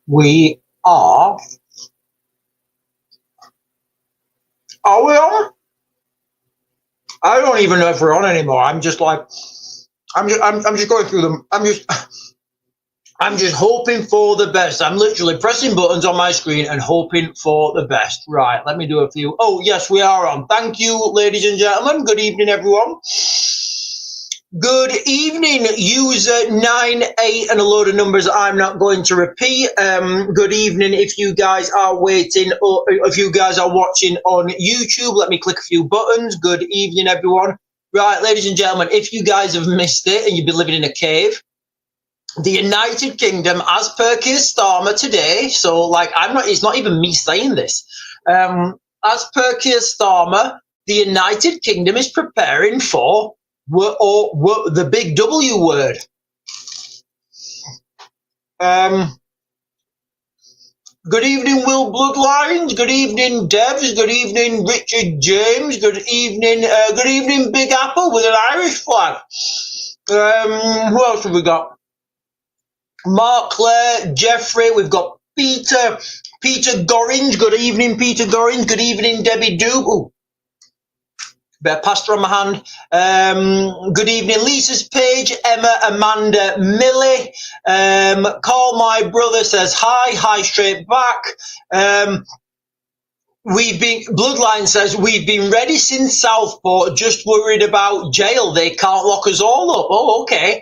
We are. Are we on? I don't even know if we're on anymore. I'm just like, I'm just going through them. I'm just hoping for the best. I'm literally pressing buttons on my screen and hoping for the best. Right, let me do a few. Oh, yes, we are on. Thank you, ladies and gentlemen. Good evening, everyone. Good evening, user 98 and a load of numbers I'm not going to repeat. Good evening if you guys are waiting or if you guys are watching on YouTube. Let me click a few buttons. Good evening, everyone. Right, ladies and gentlemen, if you guys have missed it and you've been living in a cave, the United Kingdom, as per Keir Starmer today, so like it's not even me saying this. As per Keir Starmer, the United Kingdom is preparing for the big W word. Good evening, Will Bloodlines. Good evening, Devs. Good evening, Richard James. Good evening, Big Apple with an Irish flag. Who else have we got? Mark Clare, Jeffrey. We've got Peter Gorringe. Good evening, Peter Gorringe. Good evening, Debbie Doob. Ooh. Bit of pasta on my hand. Good evening, Lisa's page, Emma, Amanda, Millie. Call my brother says hi straight back. Bloodline says we've been ready since Southport, just worried about jail. They can't lock us all up. Oh, okay.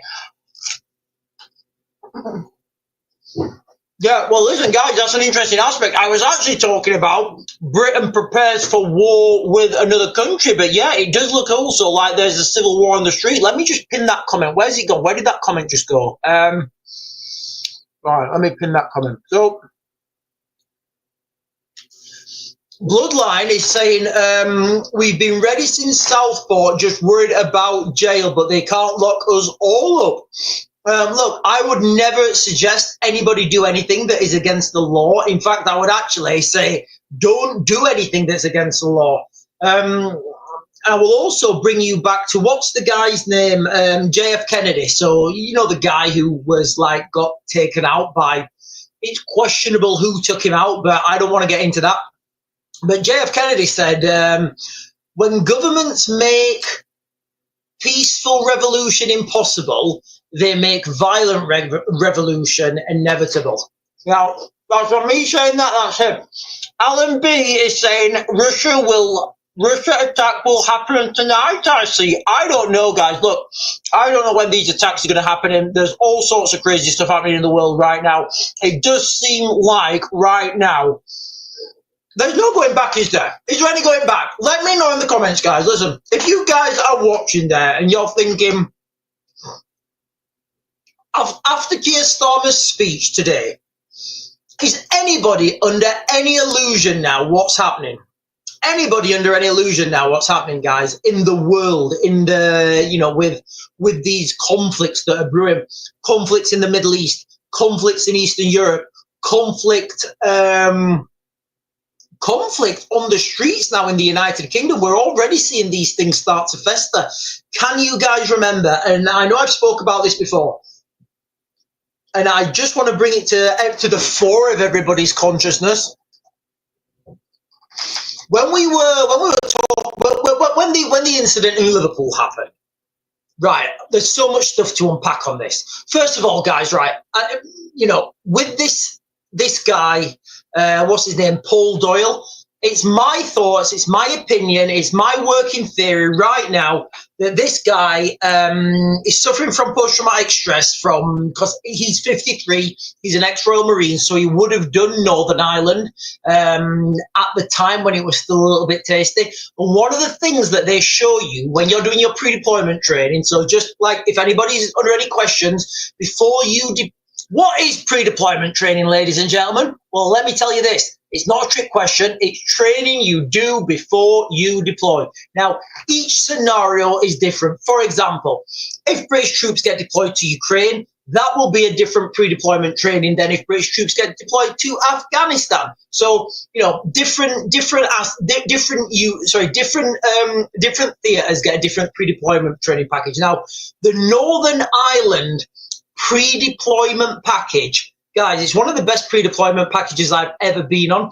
Yeah, well, listen, guys, that's an interesting aspect. I was actually talking about Britain prepares for war with another country, but yeah, it does look also like there's a civil war on the street. Let me just pin that comment. Where's it gone? Where did that comment just go? Right, let me pin that comment. So, Bloodline is saying, we've been ready since Southport, just worried about jail, but they can't lock us all up. Look, I would never suggest anybody do anything that is against the law. In fact, I would actually say don't do anything that's against the law. I will also bring you back to what's the guy's name? JF Kennedy. So, you know, the guy who was like got taken out by, it's questionable who took him out, but I don't want to get into that. But JF Kennedy said, when governments make peaceful revolution impossible, they make violent revolution inevitable. Now, that's not me saying that, that's him. Alan B is saying Russia attack will happen tonight, I see. I don't know, guys. Look, I don't know when these attacks are going to happen, and there's all sorts of crazy stuff happening in the world right now. It does seem like right now there's no going back, is there? Is there any going back? Let me know in the comments, guys. Listen, if you guys are watching there and you're thinking, after Keir Starmer's speech today, is anybody under any illusion now what's happening? Anybody under any illusion now what's happening, guys, in the world, in the, you know, with these conflicts that are brewing, conflicts in the Middle East, conflicts in Eastern Europe, conflict on the streets now in the United Kingdom. We're already seeing these things start to fester. Can you guys remember, and I know I've spoke about this before, and I just want to bring it to the fore of everybody's consciousness. When the incident in Liverpool happened, right, there's so much stuff to unpack on this. First of all, guys, right, you know, with this guy, what's his name, Paul Doyle, it's my thoughts, it's my opinion, it's my working theory right now that this guy is suffering from post-traumatic stress because he's 53, he's an ex-Royal Marine, so he would have done Northern Ireland at the time when it was still a little bit tasty. And one of the things that they show you when you're doing your pre-deployment training, so just like if anybody's under any questions, before you what is pre-deployment training, ladies and gentlemen? Well, let me tell you this. It's not a trick question. It's training you do before you deploy. Now, each scenario is different. For example, if British troops get deployed to Ukraine, that will be a different pre-deployment training than if British troops get deployed to Afghanistan. So, you know, different theaters get a different pre-deployment training package. Now, the Northern Ireland pre-deployment package, guys, it's one of the best pre-deployment packages I've ever been on.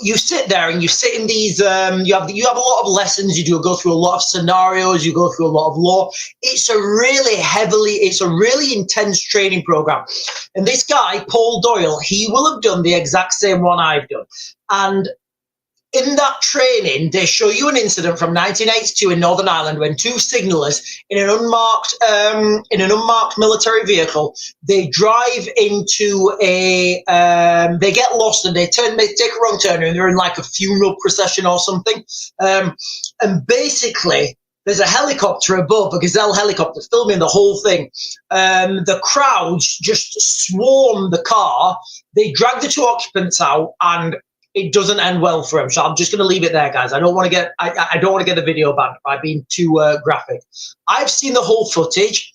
You sit there and you sit in these, you have a lot of lessons, you go through a lot of scenarios, you go through a lot of law. It's a really intense training program. And this guy, Paul Doyle, he will have done the exact same one I've done. And in that training, they show you an incident from 1982 in Northern Ireland when two signallers in an unmarked military vehicle, they drive into they get lost and they take a wrong turn and they're in like a funeral procession or something. And basically, there's a helicopter above, a Gazelle helicopter, filming the whole thing. The crowds just swarm the car. They drag the two occupants out, and it doesn't end well for him. So I'm just going to leave it there, guys. I don't want to get the video banned by being too graphic. I've seen the whole footage,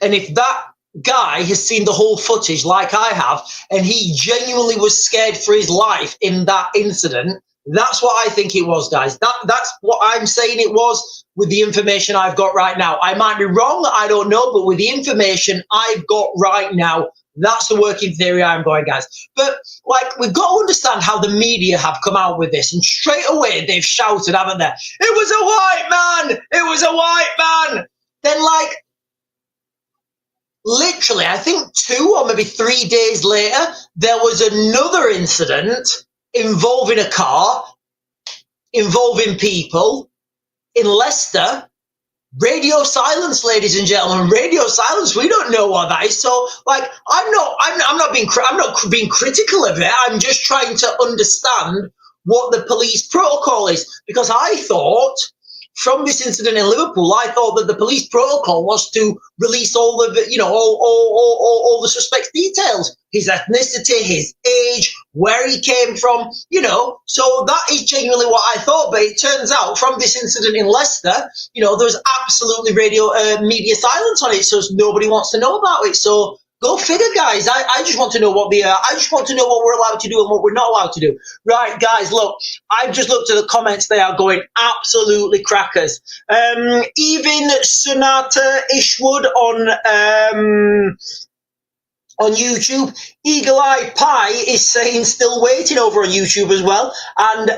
and if that guy has seen the whole footage like I have, and he genuinely was scared for his life in that incident, that's what I think it was, guys. That's what I'm saying it was with the information I've got right now. I might be wrong, I don't know, but with the information I've got right now, that's the working theory I'm going, guys. But, like, we've got to understand how the media have come out with this. And straight away, they've shouted, haven't they? It was a white man! It was a white man! Then, like, literally, I think 2 or maybe 3 days later, there was another incident involving a car, involving people in Leicester. Radio silence, ladies and gentlemen. Radio silence. We don't know what that is. So, like, I'm not being critical of it. I'm just trying to understand what the police protocol is, because I thought from this incident in Liverpool, I thought that the police protocol was to release all of the, all the suspect's details, his ethnicity, his age, where he came from, So that is genuinely what I thought. But it turns out from this incident in Leicester, there's absolutely media silence on it, so nobody wants to know about it. So go figure, guys. I just want to know what we're allowed to do and what we're not allowed to do. Right, guys, look, I've just looked at the comments. They are going absolutely crackers. Even Sonata Ishwood on YouTube. Eagle Eye Pie is saying still waiting over on YouTube as well. And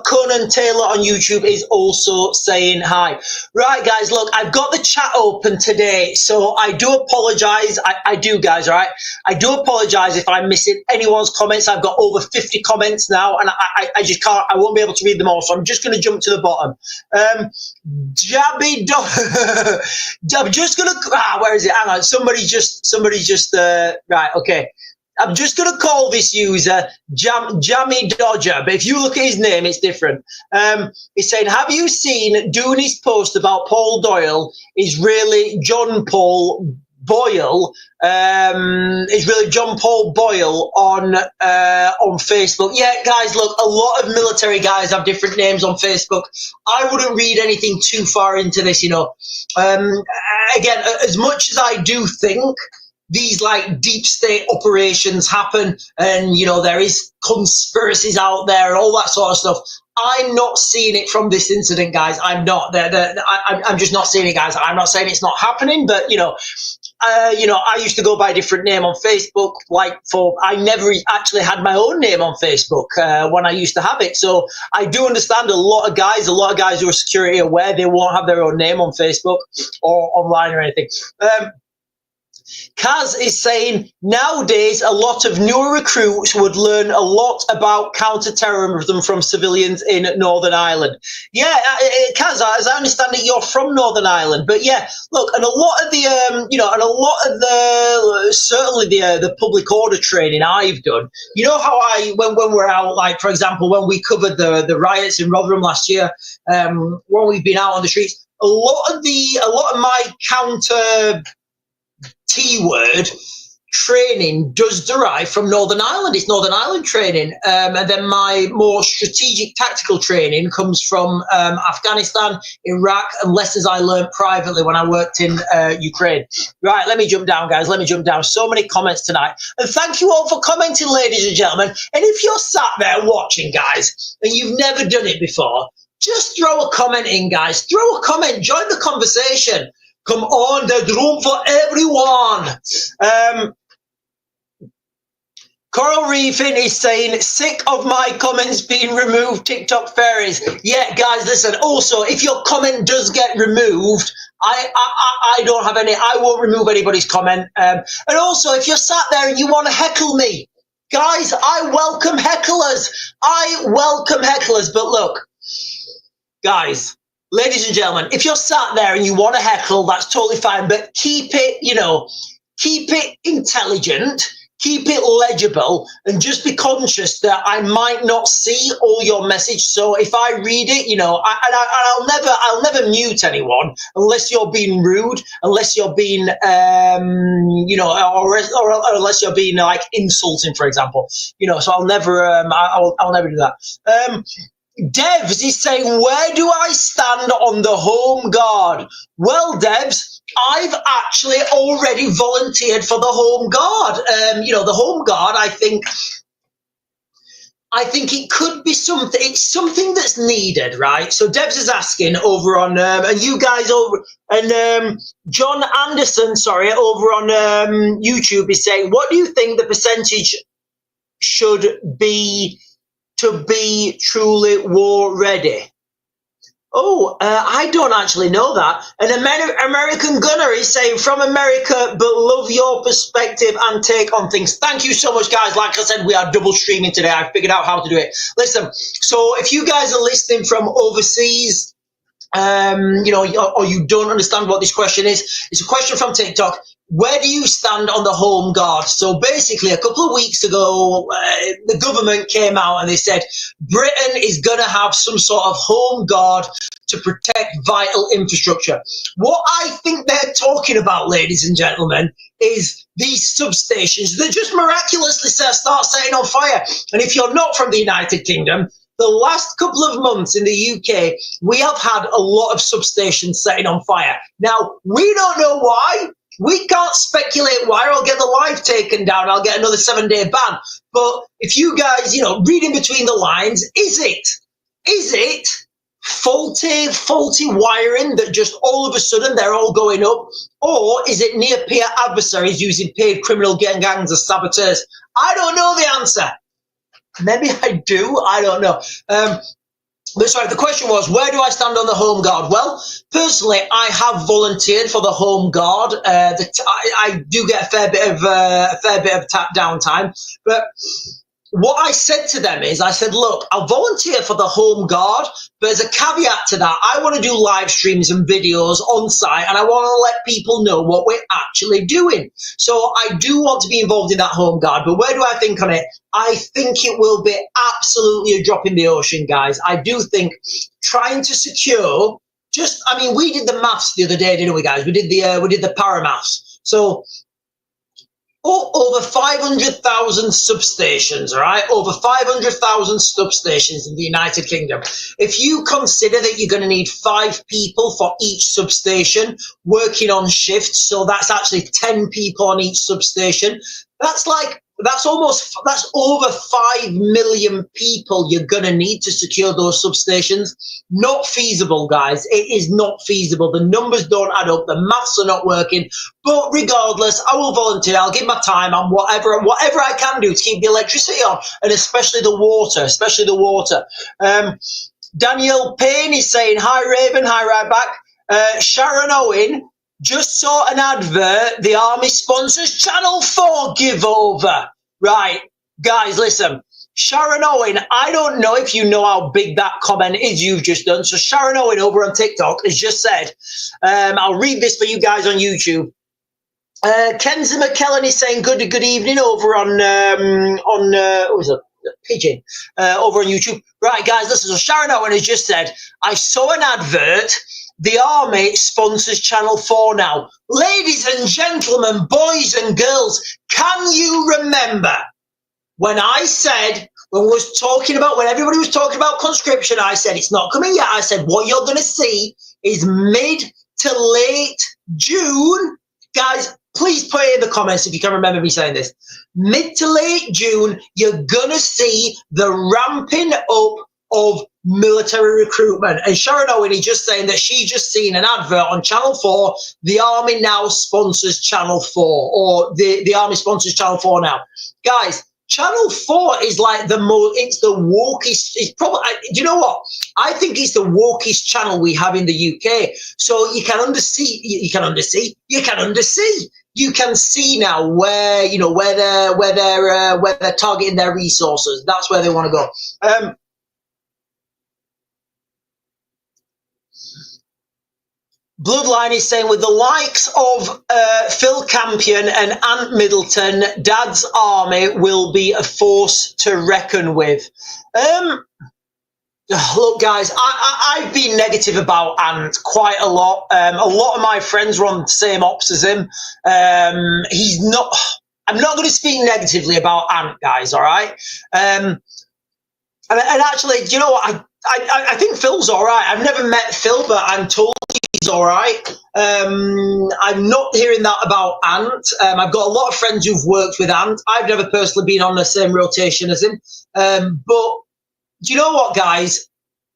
Conan Taylor on YouTube is also saying hi. Right, guys, look, I've got the chat open today, so I do apologize. I do, guys, all right? I do apologize if I'm missing anyone's comments. I've got over 50 comments now, and I just can't, I won't be able to read them all, so I'm just going to jump to the bottom. Jabby I'm just going to, where is it? Hang on, somebody just, right, okay. I'm just going to call this user Jammy Dodger, but if you look at his name, it's different. He's saying, have you seen Dooney's post about Paul Doyle is really John Paul Boyle? Is really John Paul Boyle on Facebook? Yeah, guys, look, a lot of military guys have different names on Facebook. I wouldn't read anything too far into this, Again, as much as I do think these like deep state operations happen and, there is conspiracies out there and all that sort of stuff, I'm not seeing it from this incident, guys. I'm not. I'm just not seeing it, guys. I'm not saying it's not happening, but, I used to go by a different name on Facebook. I never actually had my own name on Facebook when I used to have it. So I do understand a lot of guys who are security aware, they won't have their own name on Facebook or online or anything. Kaz is saying, nowadays, a lot of newer recruits would learn a lot about counter-terrorism from civilians in Northern Ireland. Yeah, Kaz, as I understand it, you're from Northern Ireland. But yeah, look, and a lot of the, certainly the public order training I've done, how when we're out, like, for example, when we covered the riots in Rotherham last year, when we've been out on the streets, a lot of my counter T-word training does derive from Northern Ireland. It's Northern Ireland training. And then my more strategic tactical training comes from Afghanistan, Iraq, and lessons I learned privately when I worked in Ukraine. Right, let me jump down, guys. Let me jump down. So many comments tonight. And thank you all for commenting, ladies and gentlemen. And if you're sat there watching, guys, and you've never done it before, just throw a comment in, guys. Throw a comment. Join the conversation. Come on, there's room for everyone. Coral Reefing is saying, sick of my comments being removed, TikTok fairies. Yeah, guys, listen. Also, if your comment does get removed, I don't have any, I won't remove anybody's comment. And also, if you're sat there and you want to heckle me, guys, I welcome hecklers. I welcome hecklers. But look, guys, ladies and gentlemen, if you're sat there and you want to heckle, that's totally fine. But keep it, keep it intelligent. Keep it legible, and just be conscious that I might not see all your message. So if I read it, I'll never mute anyone unless you're being rude, unless you're being, or unless you're being like insulting, for example. So I'll never, I'll never do that. Devs is saying, where do I stand on the Home Guard? Well, Devs, I've actually already volunteered for the Home Guard. The Home Guard, I think it could be something, it's something that's needed, right? So Debs is asking over on, and you guys over, and John Anderson, sorry, over on YouTube is saying, what do you think the percentage should be to be truly war ready? Oh, I don't actually know that. An American gunner is saying, from America, but love your perspective and take on things. Thank you so much, guys. Like I said, we are double streaming today. I figured out how to do it. Listen, so if you guys are listening from overseas, or you don't understand what this question is, it's a question from TikTok. Where do you stand on the Home Guard? So basically, a couple of weeks ago, the government came out and they said Britain is going to have some sort of Home Guard to protect vital infrastructure. What I think they're talking about, ladies and gentlemen, is these substations that just miraculously start setting on fire. And if you're not from the United Kingdom, the last couple of months in the UK, we have had a lot of substations setting on fire. Now, we don't know why. We can't speculate why. I'll get the live taken down. I'll get another 7-day ban. But if you guys, reading between the lines, is it faulty wiring that just all of a sudden they're all going up? Or is it near peer adversaries using paid criminal gangs as saboteurs? I don't know the answer. Maybe I do. I don't know. But sorry, the question was, where do I stand on the Home Guard? Well, personally, I have volunteered for the Home Guard. I do get a fair bit of downtime. But what I said to them is, I said, look, I'll volunteer for the Home Guard, but as a caveat to that, I want to do live streams and videos on site, and I want to let people know what we're actually doing. So I do want to be involved in that Home Guard, but where do I think on it? I think it will be absolutely a drop in the ocean, guys. I do think trying to secure, we did the maths the other day, didn't we, guys? We did the para maths. So over 500,000 substations, all right? Over 500,000 substations in the United Kingdom. If you consider that you're going to need 5 people for each substation working on shifts, so that's actually 10 people on each substation, that's over 5 million people you're going to need to secure those substations. Not feasible, guys. It is not feasible. The numbers don't add up. The maths are not working. But regardless, I will volunteer. I'll give my time on whatever I can do to keep the electricity on, and especially the water. Daniel Payne is saying, hi, Raven. Hi, right back. Sharon Owen just saw an advert. The Army sponsors Channel 4 giveover. Right, guys, listen. Sharon Owen, I don't know if you know how big that comment is you've just done. So Sharon Owen over on TikTok has just said, I'll read this for you guys on YouTube. Kenzie McKellen is saying good evening over on Pigeon over on YouTube. Right, guys, listen. So Sharon Owen has just said, I saw an advert. The Army sponsors Channel 4 now. Ladies and gentlemen, boys and girls, can you remember when I said, when everybody was talking about conscription, I said, it's not coming yet. I said, what you're going to see is mid to late June. Guys, please put it in the comments if you can remember me saying this. Mid to late June, you're going to see the ramping up of military recruitment. And Sharon Owen is just saying that she's just seen an advert on Channel 4. The Army now sponsors Channel 4, or the Army sponsors Channel 4 now. Guys, Channel 4 is like it's the wokest, it's probably, do you know what? I think it's the wokest channel we have in the UK. So you can undersee, you can see now where, you know, where they're targeting their resources. That's where they want to go. Bloodline is saying, with the likes of Phil Campion and Ant Middleton, Dad's army will be a force to reckon with. Look, guys, I've been negative about Ant quite a lot. A lot of my friends were on the same ops as him. He's not. I'm not going to speak negatively about Ant, guys. All right. And actually, do you know what? I think Phil's all right. I've never met Phil, but I'm told he's all right. I'm not hearing that about Ant. I've got a lot of friends who've worked with Ant. I've never personally been on the same rotation as him. But do you know what, guys?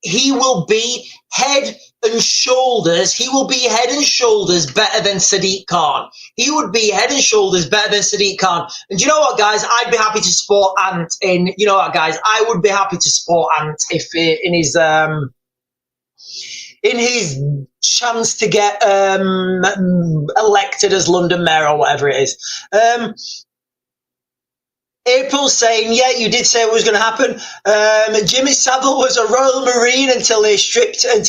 He will be head and shoulders. He will be head and shoulders better than Sadiq Khan. He would be head and shoulders better than Sadiq Khan. And do you know what, guys? I'd be happy to support Ant in. You know what, guys? I would be happy to support Ant if in his chance to get elected as London Mayor or whatever it is. April's saying, yeah, you did say it was going to happen. Jimmy Savile was a Royal Marine until they stripped him.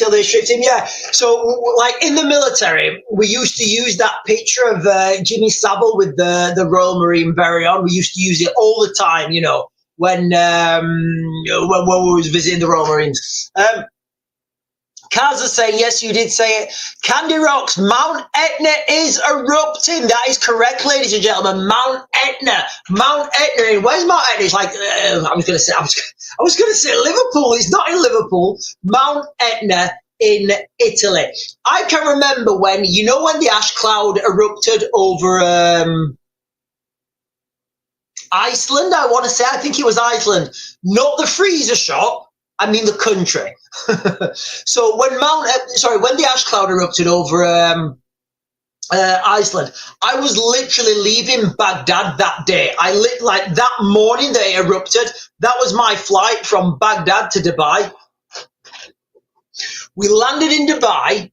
Yeah. So, like in the military, we used to use that picture of Jimmy Savile with the Royal Marine very on. We used to use it all the time, you know, when we was visiting the Royal Marines. Kaza saying, yes, you did say it. Candy Rocks, Mount Etna is erupting. That is correct, ladies and gentlemen. Mount Etna. Where's Mount Etna? It's like, I was going to say Liverpool. It's not in Liverpool. Mount Etna in Italy. I can remember when, you know, when the ash cloud erupted over Iceland, I want to say. I think it was Iceland. Not the freezer shop. I mean the country. So when the ash cloud erupted over Iceland, I was literally leaving Baghdad that day. Like that morning that it erupted. That was my flight from Baghdad to Dubai. We landed in Dubai.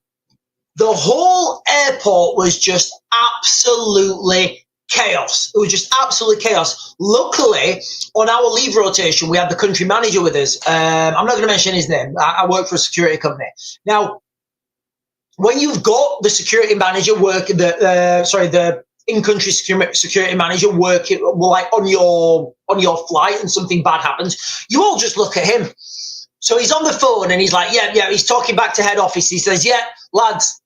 The whole airport was just absolutely chaos. It was just absolute chaos. Luckily, on our leave rotation, we had the country manager with us. I'm not going to mention his name. I work for a security company. Now, when you've got the security manager the in-country security manager working like on your flight, and something bad happens, you all just look at him. So he's on the phone and he's like, yeah. He's talking back to head office. He says, yeah, lads,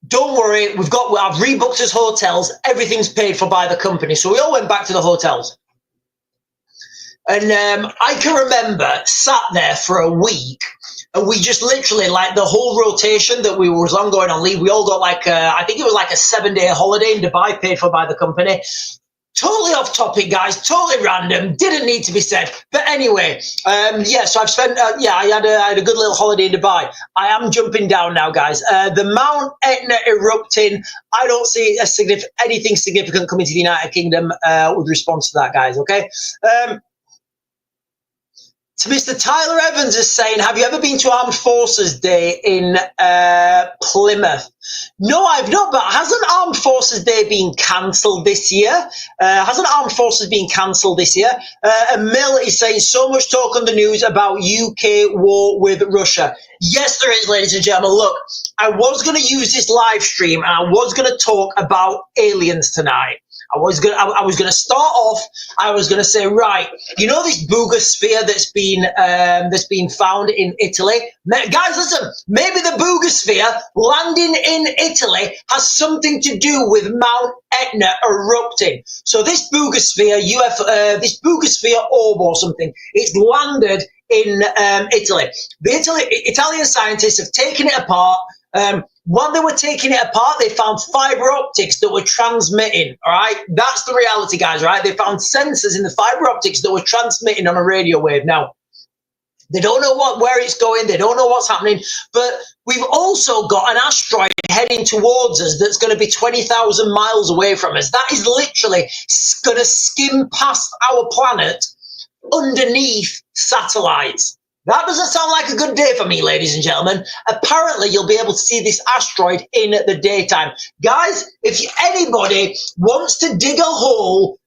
don't worry, I've rebooked his hotels. Everything's paid for by the company. So we all went back to the hotels. And I can remember sat there for a week, and we just literally, like the whole rotation that we was on going on leave, we all got like, I think it was like a 7-day holiday in Dubai paid for by the company. Totally off topic, guys. Totally random. Didn't need to be said. But anyway, so I've spent, I had a good little holiday in Dubai. I am jumping down now, guys. The Mount Etna erupting. I don't see anything significant coming to the United Kingdom with response to that, guys. Okay. So Mr. Tyler Evans is saying, have you ever been to Armed Forces Day in Plymouth? No, I've not, but hasn't Armed Forces Day been cancelled this year? Hasn't Armed Forces been cancelled this year? And Mill is saying, so much talk on the news about UK war with Russia. Yes, there is, ladies and gentlemen. Look, I was going to use this live stream and I was going to talk about aliens tonight. I was gonna start off. I was gonna say, right, you know this boogosphere that's been found in Italy, guys. Listen, maybe the boogosphere landing in Italy has something to do with Mount Etna erupting. So this boogosphere, this boogosphere orb or something, it's landed in Italy. The Italian scientists have taken it apart. While they were taking it apart, they found fiber optics that were transmitting, all right? That's the reality, guys, right? They found sensors in the fiber optics that were transmitting on a radio wave. Now, they don't know where it's going. They don't know what's happening. But we've also got an asteroid heading towards us that's going to be 20,000 miles away from us. That is literally going to skim past our planet underneath satellites. That doesn't sound like a good day for me, ladies and gentlemen. Apparently, you'll be able to see this asteroid in the daytime. Guys, if anybody wants to dig a hole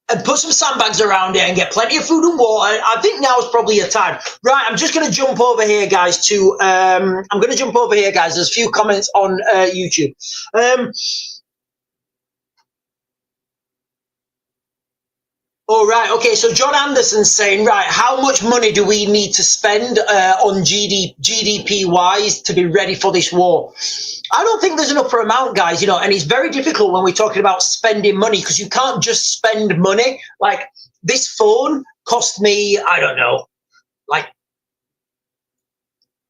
and put some sandbags around it and get plenty of food and water, I think now is probably your time. Right, I'm just going to jump over here, guys, to... There's a few comments on YouTube. Oh, right. Okay. So John Anderson's saying, right, how much money do we need to spend on GDP wise to be ready for this war? I don't think there's an upper amount, guys, you know, and it's very difficult when we're talking about spending money because you can't just spend money. Like this phone cost me, I don't know, like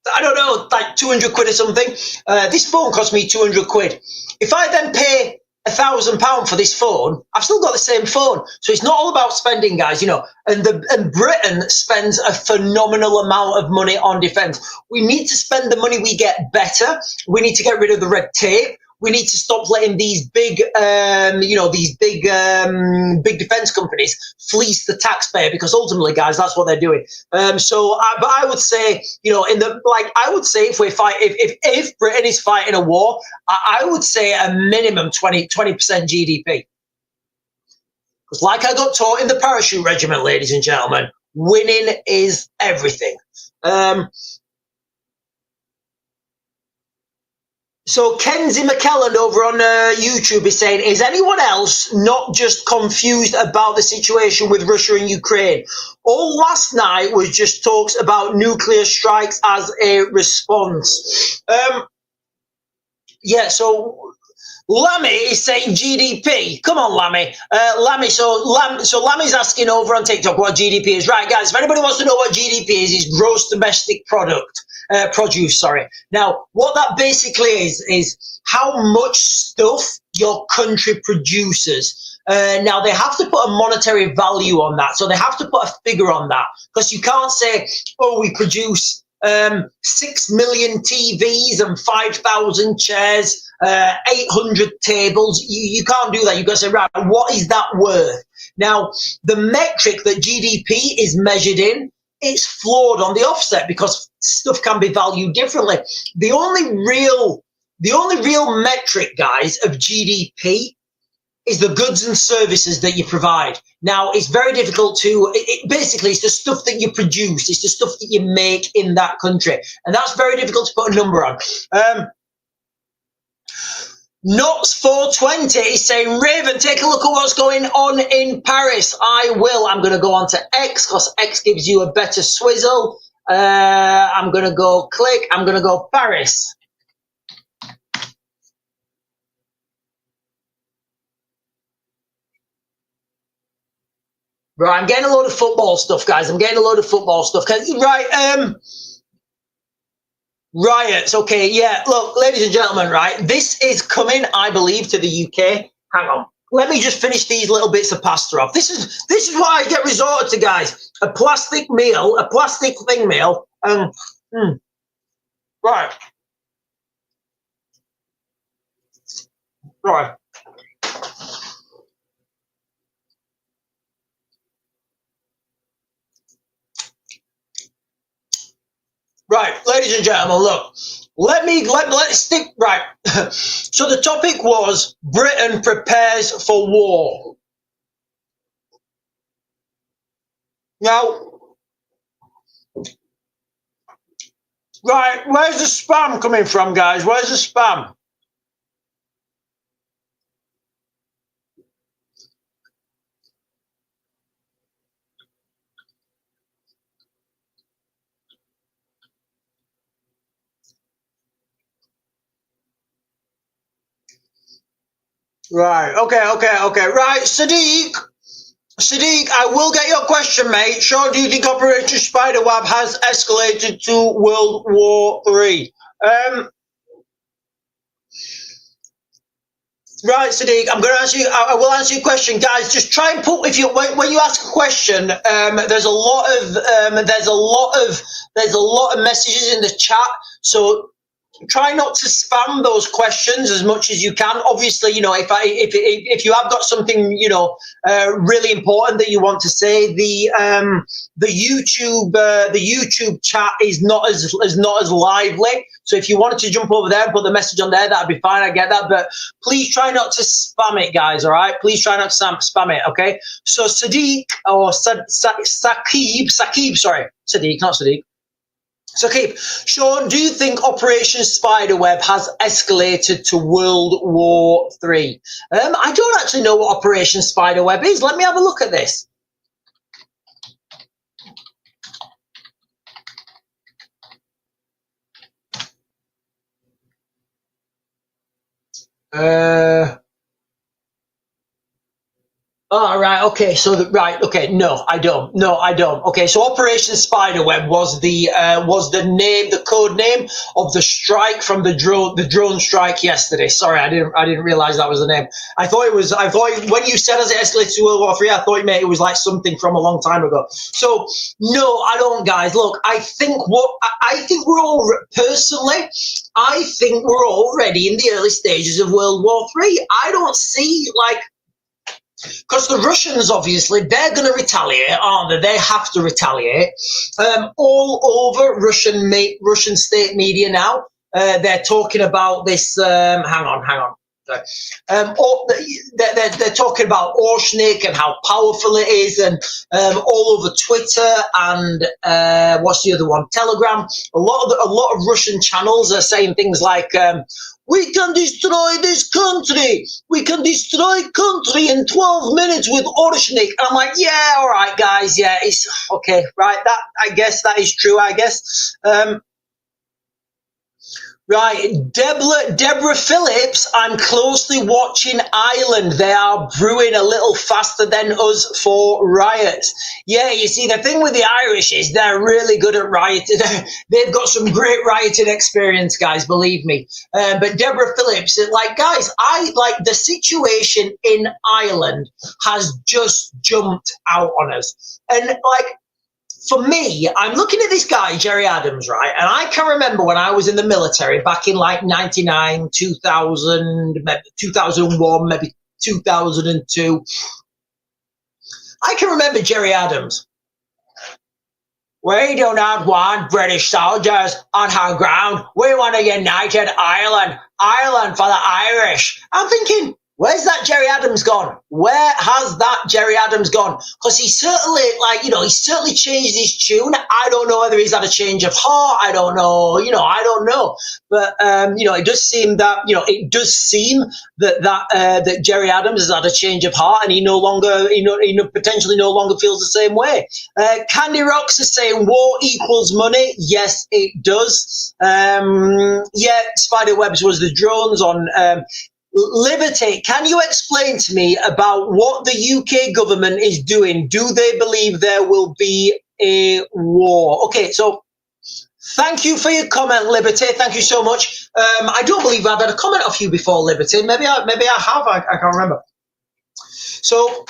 200 quid or something. This phone cost me 200 quid. If I then pay £1,000 for this phone, I've still got the same phone. So it's not all about spending, guys, you know. And Britain spends a phenomenal amount of money on defence. We need to spend the money we get better. We need to get rid of the red tape. We need to stop letting these big defence companies fleece the taxpayer, because ultimately, guys, that's what they're doing. But I would say, you know, if Britain is fighting a war, I would say a minimum 20% GDP. Because, like I got taught in the parachute regiment, ladies and gentlemen, winning is everything. So Kenzie McKellen over on YouTube is saying, is anyone else not just confused about the situation with Russia and Ukraine? All last night was just talks about nuclear strikes as a response. Yeah, so Lammy is saying GDP. Come on, Lammy. Lammy's asking over on TikTok what GDP is. Right, guys, if anybody wants to know what GDP is, it's gross domestic produce, sorry. Now, what that basically is how much stuff your country produces. Now, they have to put a monetary value on that. So they have to put a figure on that, because you can't say, oh, we produce 6 million TVs and 5,000 chairs, 800 tables. You can't do that. You've got to say, right, what is that worth? Now, the metric that GDP is measured in, it's flawed on the offset, because stuff can be valued differently. The only real metric, guys, of GDP is the goods and services that you provide. Now, it's very difficult to, basically, it's the stuff that you produce. It's the stuff that you make in that country. And that's very difficult to put a number on. Knots420 is saying, Raven, take a look at what's going on in Paris. I will. I'm going to go on to X, because X gives you a better swizzle. I'm going to go click. I'm going to go Paris. Right, I'm getting a load of football stuff, guys. Right, riots. Okay, yeah. Look, ladies and gentlemen, right, this is coming, I believe, to the UK. Hang on. Let me just finish these little bits of pasta off. This is what I get resorted to, guys. A plastic thing meal. Right. Right. Right, ladies and gentlemen, look, let's stick, right. So the topic was Britain prepares for war. Now, right, where's the spam coming from, guys? Where's the spam? Right, okay. Right, Sadiq, I will get your question, mate. Sure, do you think Operation Spiderweb has escalated to World War III? Right, Sadiq, I'm going to answer you. I will answer your question, guys. Just try and put, when you ask a question, there's a lot of messages in the chat. So try not to spam those questions as much as you can. Obviously, you know, if you have got something, you know, really important that you want to say, the YouTube chat is not as lively. So if you wanted to jump over there and put the message on there, that'd be fine. I get that, but please try not to spam it, guys. All right, please try not to spam it. Okay. So Sadiq or Saqib, sorry, Sadiq, not Sadiq. So, Keith, Sean, do you think Operation Spiderweb has escalated to World War III? I don't actually know what Operation Spiderweb is. Let me have a look at this. Oh, right. Okay. So, right. Okay. No, I don't. No, I don't. Okay. So, Operation Spiderweb was the name, the code name of the strike from the drone strike yesterday. Sorry, I didn't realize that was the name. I thought when you said as it escalated to World War III, I thought it was like something from a long time ago. So, no, I don't, guys. Look, I think we're all personally. I think we're already in the early stages of World War III. I don't see like. Because the Russians, obviously, they're going to retaliate, aren't they? They have to retaliate. All over Russian state media now, they're talking about this. Hang on. They're talking about Oshnik and how powerful it is, and all over Twitter and what's the other one? Telegram. A lot of Russian channels are saying things like. We can destroy this country. We can destroy country in 12 minutes with Orshnik. And I'm like, yeah, all right, guys. Yeah, it's okay. Right. I guess that is true. I guess. Right, Deborah Phillips, I'm closely watching Ireland. They are brewing a little faster than us for riots. Yeah, you see, the thing with the Irish is they're really good at rioting. They've got some great rioting experience, guys, believe me. But Deborah Phillips, like, guys, the situation in Ireland has just jumped out on us. And, like, for me, I'm looking at this guy, Jerry Adams, right? And I can remember when I was in the military back in like 99, 2000, maybe 2001, maybe 2002. I can remember Jerry Adams. We do not want British soldiers on our ground. We want a united Ireland. Ireland for the Irish. I'm thinking, where's that Jerry Adams gone? Where has that Jerry Adams gone? Because he certainly, he's certainly changed his tune. I don't know whether he's had a change of heart. I don't know. I don't know. But, it does seem that, that Jerry Adams has had a change of heart and he no longer, potentially no longer feels the same way. Candy Rocks is saying war equals money. Yes, it does. Spiderwebs was the drones on, Liberty, can you explain to me about what the UK government is doing? Do they believe there will be a war? Okay, so thank you for your comment, Liberty. Thank you so much. I don't believe I've had a comment off you before, Liberty. Maybe I have. I can't remember. So,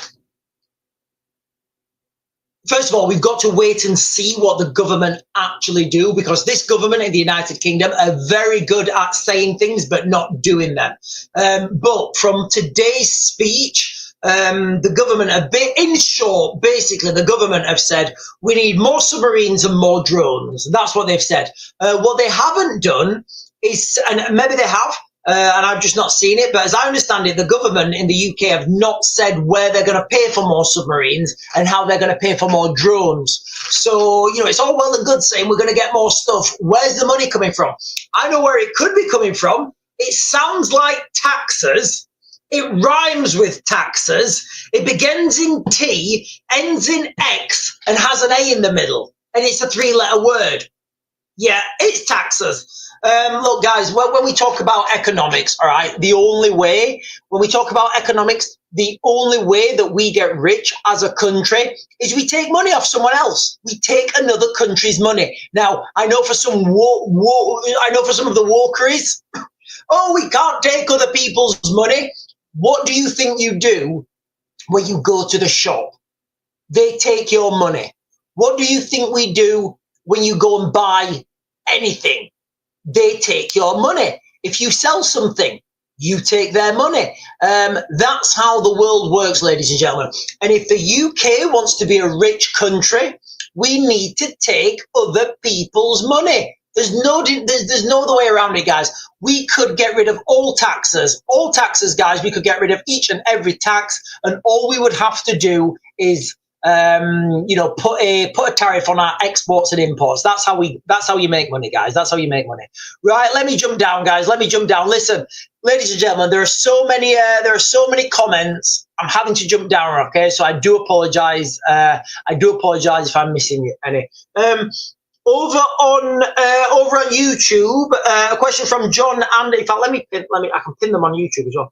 first of all, we've got to wait and see what the government actually do, because this government in the United Kingdom are very good at saying things but not doing them. But from today's speech, the government in short, basically, the government have said, we need more submarines and more drones. That's what they've said. What they haven't done is, and maybe they have, and I've just not seen it, but as I understand it, the government in the UK have not said where they're going to pay for more submarines and how they're going to pay for more drones. So, it's all well and good saying we're going to get more stuff. Where's the money coming from? I know where it could be coming from. It sounds like taxes. It rhymes with taxes. It begins in T, ends in X, and has an A in the middle. And it's a 3-letter word. Yeah, it's taxes. Look, guys, when we talk about economics, all right, when we talk about economics, the only way that we get rich as a country is we take money off someone else. We take another country's money. Now, I know for some of the walkeries, oh, we can't take other people's money. What do you think you do when you go to the shop? They take your money. What do you think we do when you go and buy anything? they take your money. If you sell something, you take their money. That's how the world works, ladies and gentlemen. And if the UK wants to be a rich country, we need to take other people's money. There's no other way around it, guys. We could get rid of all taxes, guys. We could get rid of each and every tax, and all we would have to do is, put a tariff on our exports and imports. That's how you make money, guys. That's how you make money. Right? Let me jump down, guys. Let me jump down. Listen, ladies and gentlemen, there are so many comments. I'm having to jump down. Okay, so I do apologize. If I'm missing any. Over on YouTube, a question from John, and in fact, I can pin them on YouTube as well.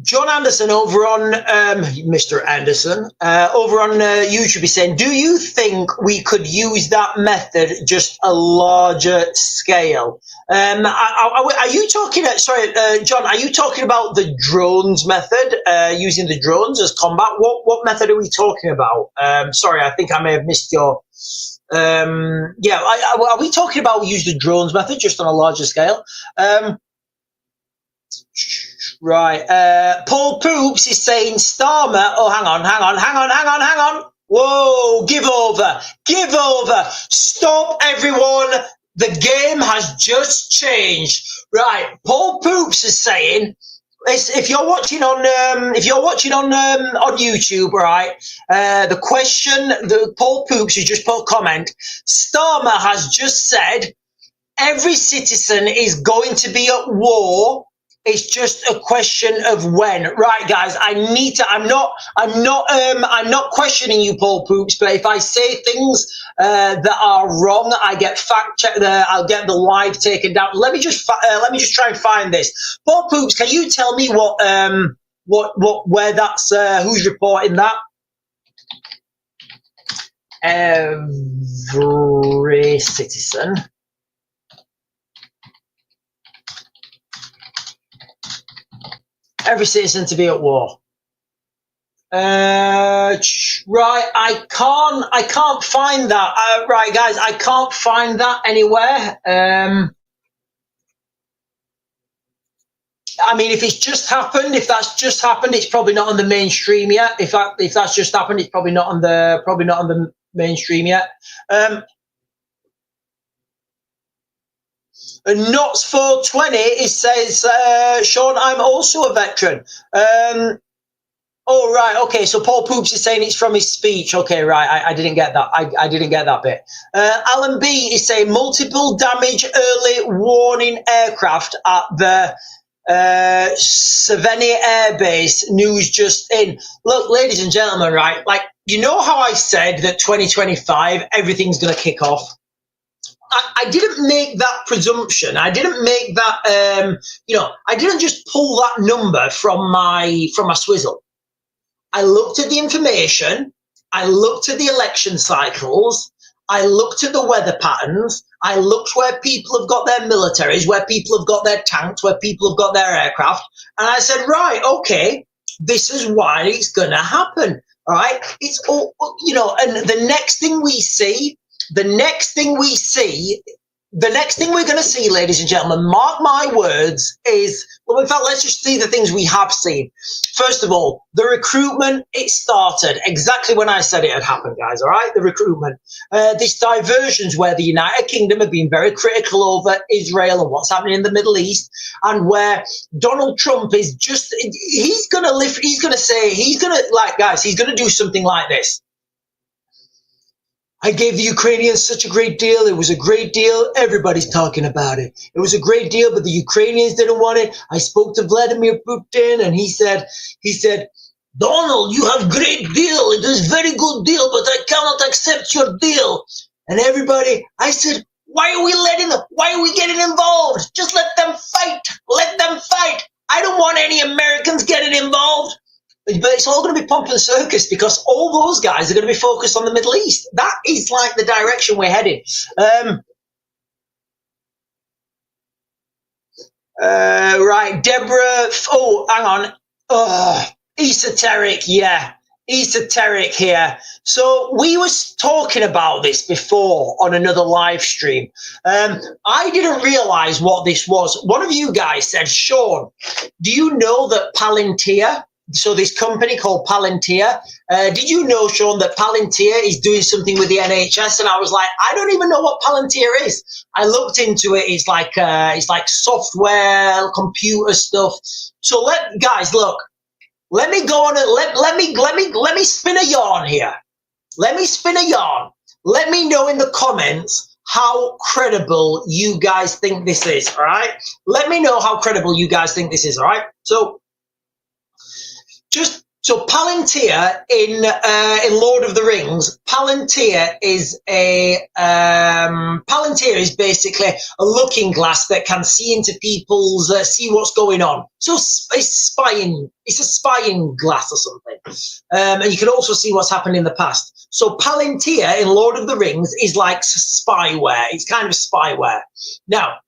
John Anderson over on Mr. Anderson over on YouTube is saying, do you think we could use that method just a larger scale? Are you talking? John, are you talking about the drones method? Using the drones as combat? What method are we talking about? Sorry, I think I may have missed your. Are we talking about use the drones method just on a larger scale? Right. Paul Poops is saying Starmer. Oh, hang on. Whoa, give over. Stop, everyone. The game has just changed. Right. Paul Poops is saying, if you're watching on YouTube, right, the question, the Paul Poops who just put a comment, Starmer has just said every citizen is going to be at war. It's just a question of when. Right, guys, I'm not questioning you, Paul Poops, but if I say things that are wrong, I get fact checked. I'll get the live taken down. Let me just try and find this. Paul Poops, can you tell me where that's, who's reporting that? Every citizen. Every citizen to be at war. Right, I can't find that. Right, guys, I can't find that anywhere. I mean, if that's just happened, it's probably not on the mainstream yet. If that's just happened, it's probably not on the mainstream yet. And Knots 420, it says, Sean, I'm also a veteran. Oh, right. Okay. So Paul Poops is saying it's from his speech. Okay. Right. I didn't get that. I didn't get that bit. Alan B is saying multiple damage early warning aircraft at the Savannah Air Base. News just in. Look, ladies and gentlemen, right? Like, you know how I said that 2025, everything's going to kick off? I didn't make that presumption. I didn't make that, I didn't just pull that number from my swizzle. I looked at the information. I looked at the election cycles. I looked at the weather patterns. I looked where people have got their militaries, where people have got their tanks, where people have got their aircraft. And I said, right, okay, this is why it's going to happen. All right. It's all, and the next thing we're going to see, ladies and gentlemen, mark my words, is, well, in fact, let's just see the things we have seen. First of all, the recruitment, it started exactly when I said it had happened, guys, all right? The recruitment. This diversions where the United Kingdom have been very critical over Israel and what's happening in the Middle East, and where Donald Trump is just, he's going to do something like this. I gave the Ukrainians such a great deal. It was a great deal. Everybody's talking about it. It was a great deal, but the Ukrainians didn't want it. I spoke to Vladimir Putin, and he said, Donald, you have great deal. It is very good deal, but I cannot accept your deal. And everybody, I said, why are we getting involved? Just let them fight. Let them fight. I don't want any Americans getting involved. But it's all going to be pomp and circus because all those guys are going to be focused on the Middle East. That is like the direction we're heading. Right, Deborah. Oh, hang on. Oh, esoteric. Yeah. Esoteric here. So we was talking about this before on another live stream. I didn't realize what this was. One of you guys said, Sean, do you know that Palantir, so this company called Palantir, did you know, Sean, that Palantir is doing something with the NHS? And I was like, I don't even know what Palantir is. I looked into it. It's like software, computer stuff. So guys, look. Let me go on and let me spin a yarn here. Let me spin a yarn. Let me know in the comments how credible you guys think this is, all right? Let me know how credible you guys think this is, all right? So Palantir in Lord of the Rings, Palantir is basically a looking glass that can see into people's see what's going on. So it's a spying glass or something, and you can also see what's happened in the past. So Palantir in Lord of the Rings is like spyware. It's kind of spyware. Now,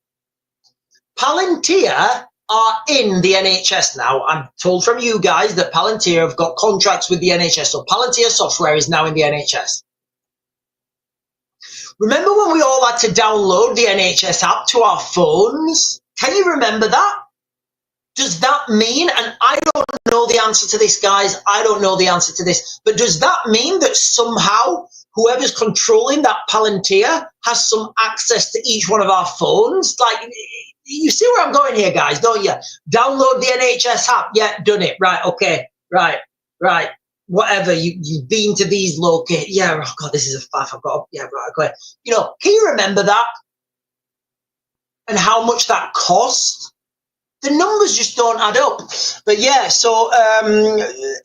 Palantir are in the NHS now. I'm told from you guys that Palantir have got contracts with the NHS. So Palantir software is now in the NHS. Remember when we all had to download the NHS app to our phones? Can you remember that? Does that mean, and I don't know the answer to this, guys, I don't know the answer to this, but does that mean that somehow whoever's controlling that Palantir has some access to each one of our phones? Like, you see where I'm going here, guys, don't you? Download the NHS app. Yeah, done it. Right, okay. Right. Whatever. You've been to these locations. Yeah, oh God, this is a faff. I've got, yeah, right, okay. You know, can you remember that? And how much that cost? The numbers just don't add up. But yeah, so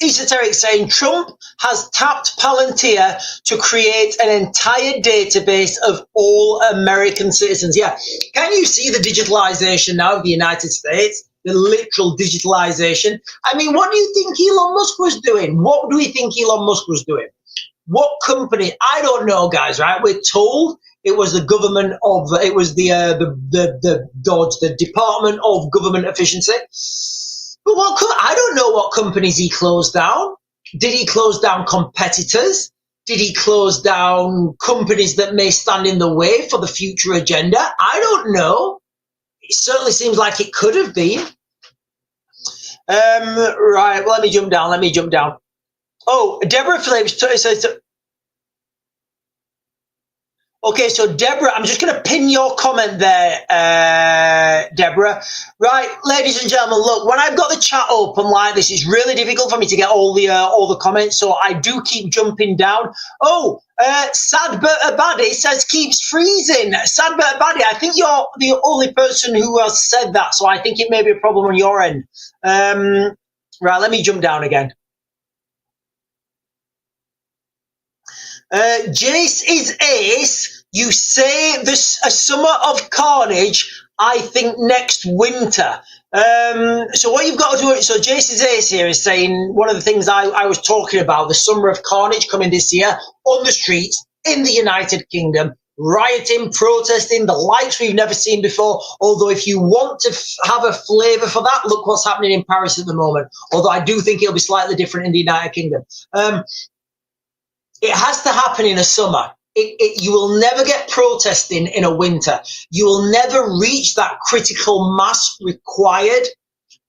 Esoteric saying Trump has tapped Palantir to create an entire database of all American citizens. Yeah, can you see the digitalization now of the United States? The literal digitalization. I mean, what do you think Elon Musk was doing? What do we think Elon Musk was doing? What company? I don't know, guys, right? We're told it was the government of, it was the Department of Government Efficiency. But I don't know what companies he closed down. Did he close down competitors? Did he close down companies that may stand in the way for the future agenda? I don't know. It certainly seems like it could have been. Right, well, let me jump down. Oh, Deborah Phillips says, okay, so Deborah, I'm just going to pin your comment there, Deborah. Right, ladies and gentlemen, look, when I've got the chat open like this, it's really difficult for me to get all the comments, so I do keep jumping down. Oh, Sadbert Abadi says keeps freezing. Sadbert Abadi, I think you're the only person who has said that, so I think it may be a problem on your end. Right, let me jump down again. Jace is ace. You say this a summer of carnage. I think next winter. So what you've got to do. So Jace is ace here is saying one of the things I was talking about, the summer of carnage coming this year on the streets in the United Kingdom. Rioting, protesting, the likes we've never seen before. Although if you want to have a flavour for that, look what's happening in Paris at the moment. Although I do think it'll be slightly different in the United Kingdom. It has to happen in a summer. You will never get protesting in a winter. You will never reach that critical mass required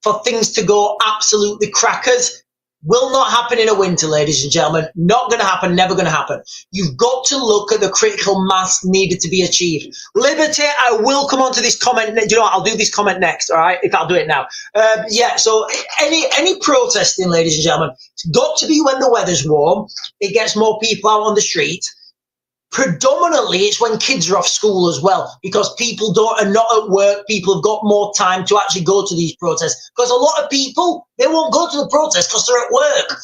for things to go absolutely crackers. Will not happen in a winter, ladies and gentlemen. Not going to happen, never going to happen. You've got to look at the critical mass needed to be achieved. Liberty, I will come on to this comment. Do you know what? I'll do this comment next, all right? If I'll do it now. Yeah, so any protesting, ladies and gentlemen, it's got to be when the weather's warm. It gets more people out on the street. Predominantly, it's when kids are off school as well, because people are not at work. People have got more time to actually go to these protests, because a lot of people, they won't go to the protests because they're at work.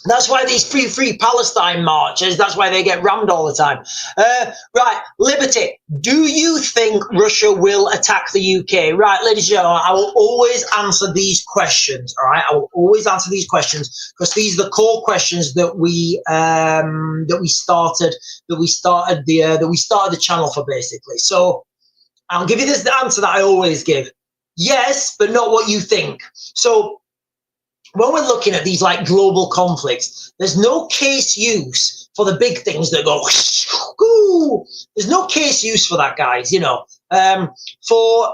That's why these free Palestine marches, that's why they get rammed all the time. Right, Liberty, do you think Russia will attack the UK? Right, ladies and gentlemen, I will always answer these questions, all right? I will always answer these questions because these are the core questions that we started the channel for, basically. So I'll give you the answer that I always give. Yes, but not what you think. So when we're looking at these like global conflicts, there's no case use for the big things that go. There's no case use for that, guys. For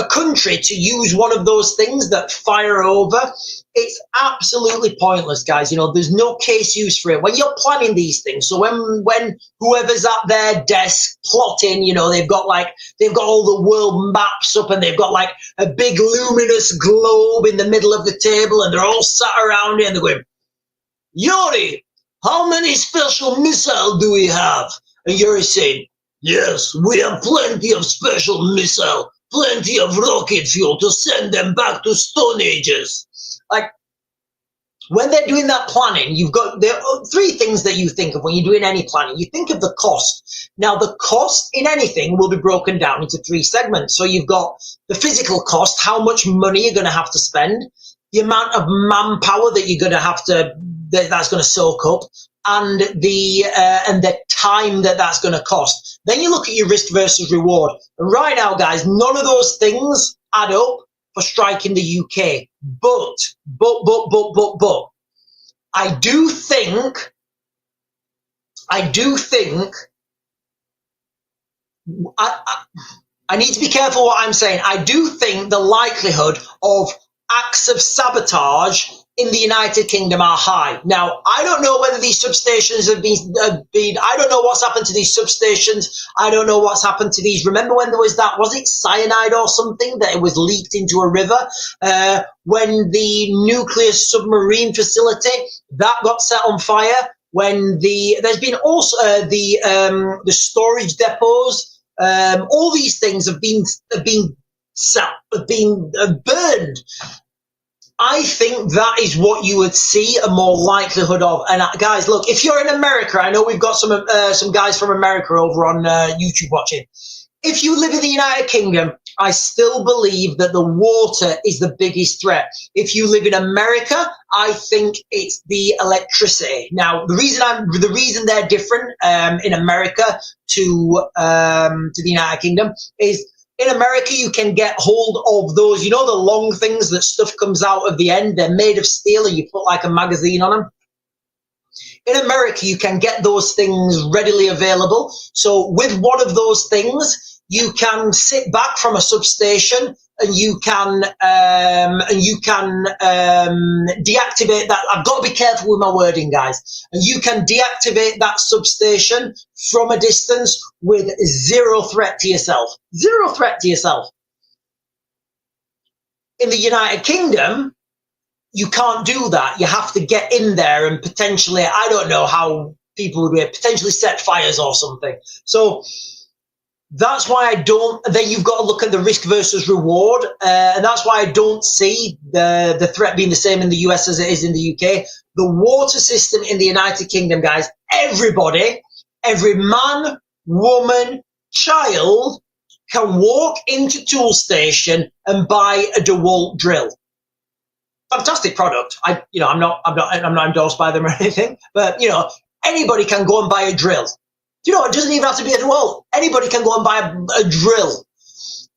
a country to use one of those things that fire over, it's absolutely pointless, guys. There's no case use for it when you're planning these things. So when whoever's at their desk plotting, they've got all the world maps up, and they've got like a big luminous globe in the middle of the table, and they're all sat around it, and they're going, Yuri, how many special missiles do we have? And Yuri's saying, yes, we have plenty of special missile, plenty of rocket fuel to send them back to Stone Ages. Like, when they're doing that planning, there are three things that you think of when you're doing any planning. You think of the cost. Now, the cost in anything will be broken down into three segments. So you've got the physical cost, how much money you're going to have to spend, the amount of manpower that you're going to have to, that's going to soak up, and the time that's going to cost. Then you look at your risk versus reward. And right now, guys, none of those things add up for striking the UK. But, I do think I need to be careful what I'm saying. I do think the likelihood of acts of sabotage in the United Kingdom are high. Now, I don't know whether these substations have been, I don't know what's happened to these substations. I don't know what's happened to these. Remember when there was was it cyanide or something that it was leaked into a river? When the nuclear submarine facility, that got set on fire. When there's been also the storage depots, all these things have been burned. I think that is what you would see a more likelihood of. And guys, look, if you're in America, I know we've got some guys from America over on YouTube watching. If you live in the United Kingdom, I still believe that the water is the biggest threat. If you live in America, I think it's the electricity. Now, the reason they're different in America to the United Kingdom is, in America, you can get hold of those, the long things that stuff comes out of the end. They're made of steel, and you put like a magazine on them. In America, you can get those things readily available. So with one of those things, you can sit back from a substation, and you can deactivate that. I've got to be careful with my wording, guys. And you can deactivate that substation from a distance with zero threat to yourself. Zero threat to yourself. In the United Kingdom, you can't do that. You have to get in there and potentially, I don't know how people would potentially set fires or something. So that's why then you've got to look at the risk versus reward. And that's why I don't see the threat being the same in the US as it is in the UK. The water system in the United Kingdom, guys, everybody, every man, woman, child can walk into Tool Station and buy a DeWalt drill. Fantastic product. I'm not endorsed by them or anything, but anybody can go and buy a drill. It doesn't even have to be a DeWalt. Anybody can go and buy a drill.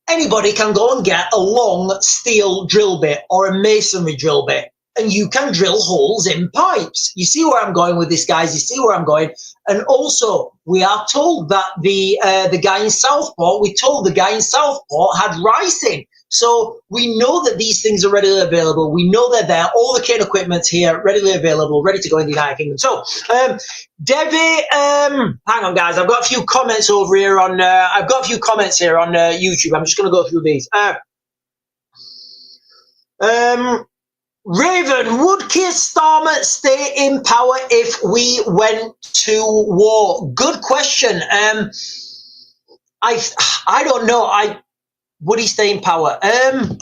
Anybody can go and get a long steel drill bit or a masonry drill bit, and you can drill holes in pipes. You see where I'm going with this, guys? You see where I'm going? And also, we are told that the guy in Southport, had rice in. So we know that these things are readily available. We know they're there. All the kit equipment's here, readily available, ready to go in the United Kingdom. So, Debbie, hang on, guys. I've got a few comments over here on. YouTube. I'm just going to go through these. Raven, would Keir Starmer stay in power if we went to war? Good question. I don't know. Would he stay in power? I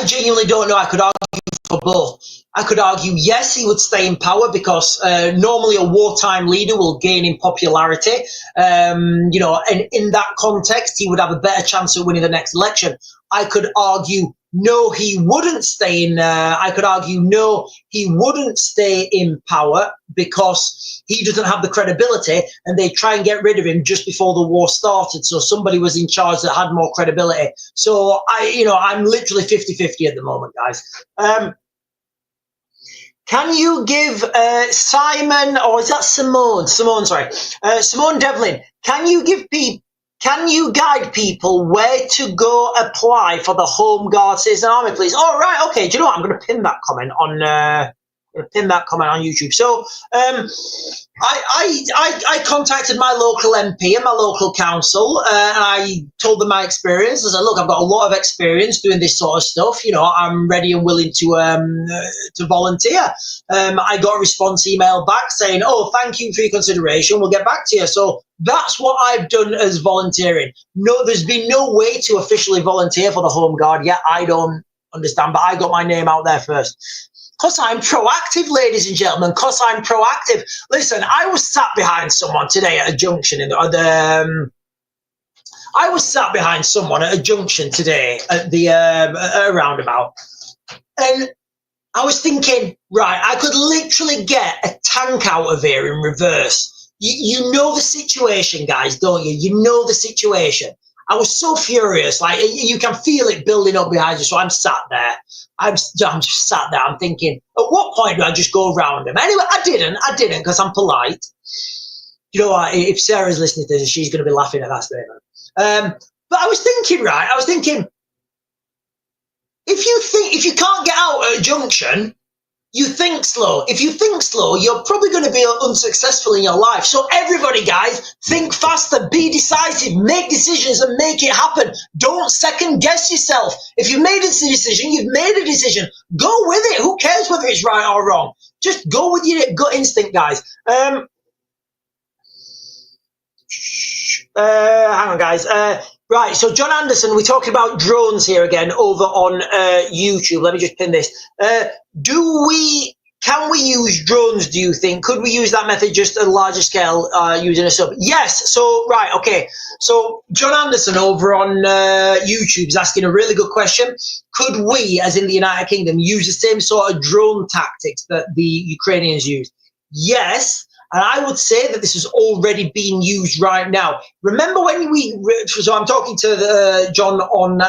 genuinely don't know. I could argue for both. I could argue, yes, he would stay in power because normally a wartime leader will gain in popularity. And in that context, he would have a better chance of winning the next election. I could argue no, he wouldn't stay in, I could argue, no, he wouldn't stay in power because he doesn't have the credibility, and they try and get rid of him just before the war started. So somebody was in charge that had more credibility. So I'm literally 50-50 at the moment, guys. Can you give Simon, or is that Simone? Simone Devlin. Can you guide people where to go apply for the Home Guard Citizen Army, please? Oh, right, okay. Do you know what? I'm going to pin that comment on YouTube. So I contacted my local MP and my local council, and I told them my experience. I said, look, I've got a lot of experience doing this sort of stuff. I'm ready and willing to volunteer. I got a response email back saying, oh, thank you for your consideration. We'll get back to you. So that's what I've done as volunteering. No, there's been no way to officially volunteer for the Home Guard yet. I don't understand, but I got my name out there first. Because I'm proactive, ladies and gentlemen, because I'm proactive. Listen, I was sat behind someone today at a junction I was sat behind someone at a junction today at the roundabout, and I was thinking, right, I could literally get a tank out of here in reverse. You know the situation, guys, don't you? You know the situation. I was so furious, like you can feel it building up behind you. So I'm sat there. I'm just sat there. I'm thinking, at what point do I just go around him? Anyway, I didn't because I'm polite. You know what? If Sarah's listening to this, she's going to be laughing at that statement. But I was thinking, if you can't get out at a junction, you think slow. If you think slow, you're probably going to be unsuccessful in your life. So everybody, guys, think faster, be decisive, make decisions and make it happen. Don't second guess yourself. If you've made a decision, you've made a decision. Go with it. Who cares whether it's right or wrong? Just go with your gut instinct, guys. Hang on, guys. Right, so John Anderson, we're talking about drones here again over on YouTube. Let me just pin this. Can we use drones, do you think? Could we use that method just at a larger scale using a sub? Yes, so, right, okay. So John Anderson over on YouTube is asking a really good question. Could we, as in the United Kingdom, use the same sort of drone tactics that the Ukrainians use? Yes. And I would say that this is already being used right now. Remember when so I'm talking to John on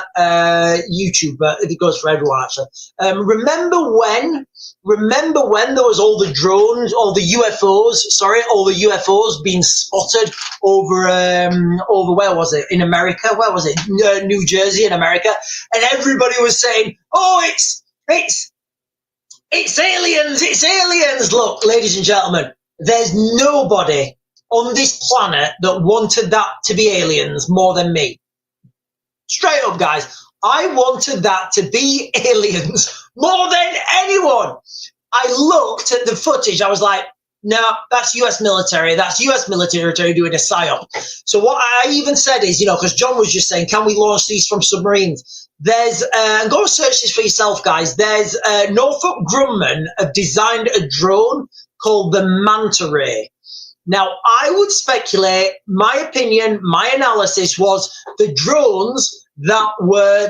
YouTube, but it goes for everyone actually. Remember when there was all the drones, all the UFOs being spotted over where was it? In America? Where was it? New Jersey in America. And everybody was saying, oh, it's aliens, it's aliens. Look, ladies and gentlemen, there's nobody on this planet that wanted that to be aliens more than me. Straight up, guys. I wanted that to be aliens more than anyone. I looked at the footage. I was like, no, that's US military. That's US military doing a psyop. So what I even said is, because John was just saying, can we launch these from submarines? There's, and go search this for yourself, guys. There's Northrop Grumman have designed a drone called the manta ray. Now, I would speculate, my opinion, my analysis was the drones that were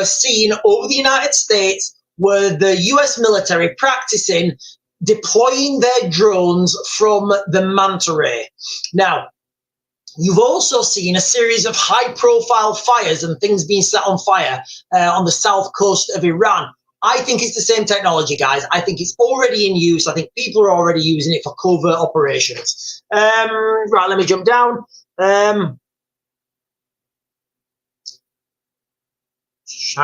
seen over the United States were the US military practicing deploying their drones from the manta ray. Now, you've also seen a series of high-profile fires and things being set on fire on the south coast of Iran. I think it's the same technology, guys. I think it's already in use. I think people are already using it for covert operations. Right, let me jump down. Hang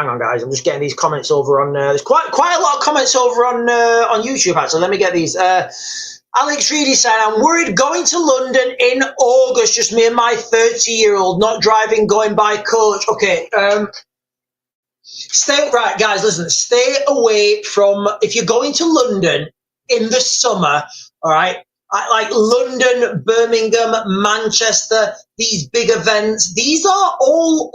on, guys. I'm just getting these comments over on. There's quite a lot of comments over on YouTube, actually. Let me get these. Alex Reedy said, I'm worried going to London in August, just me and my 30-year-old, not driving, going by coach. Okay, right, guys, listen, stay away from, if you're going to London in the summer, all right, like London, Birmingham, Manchester, these big events, these are all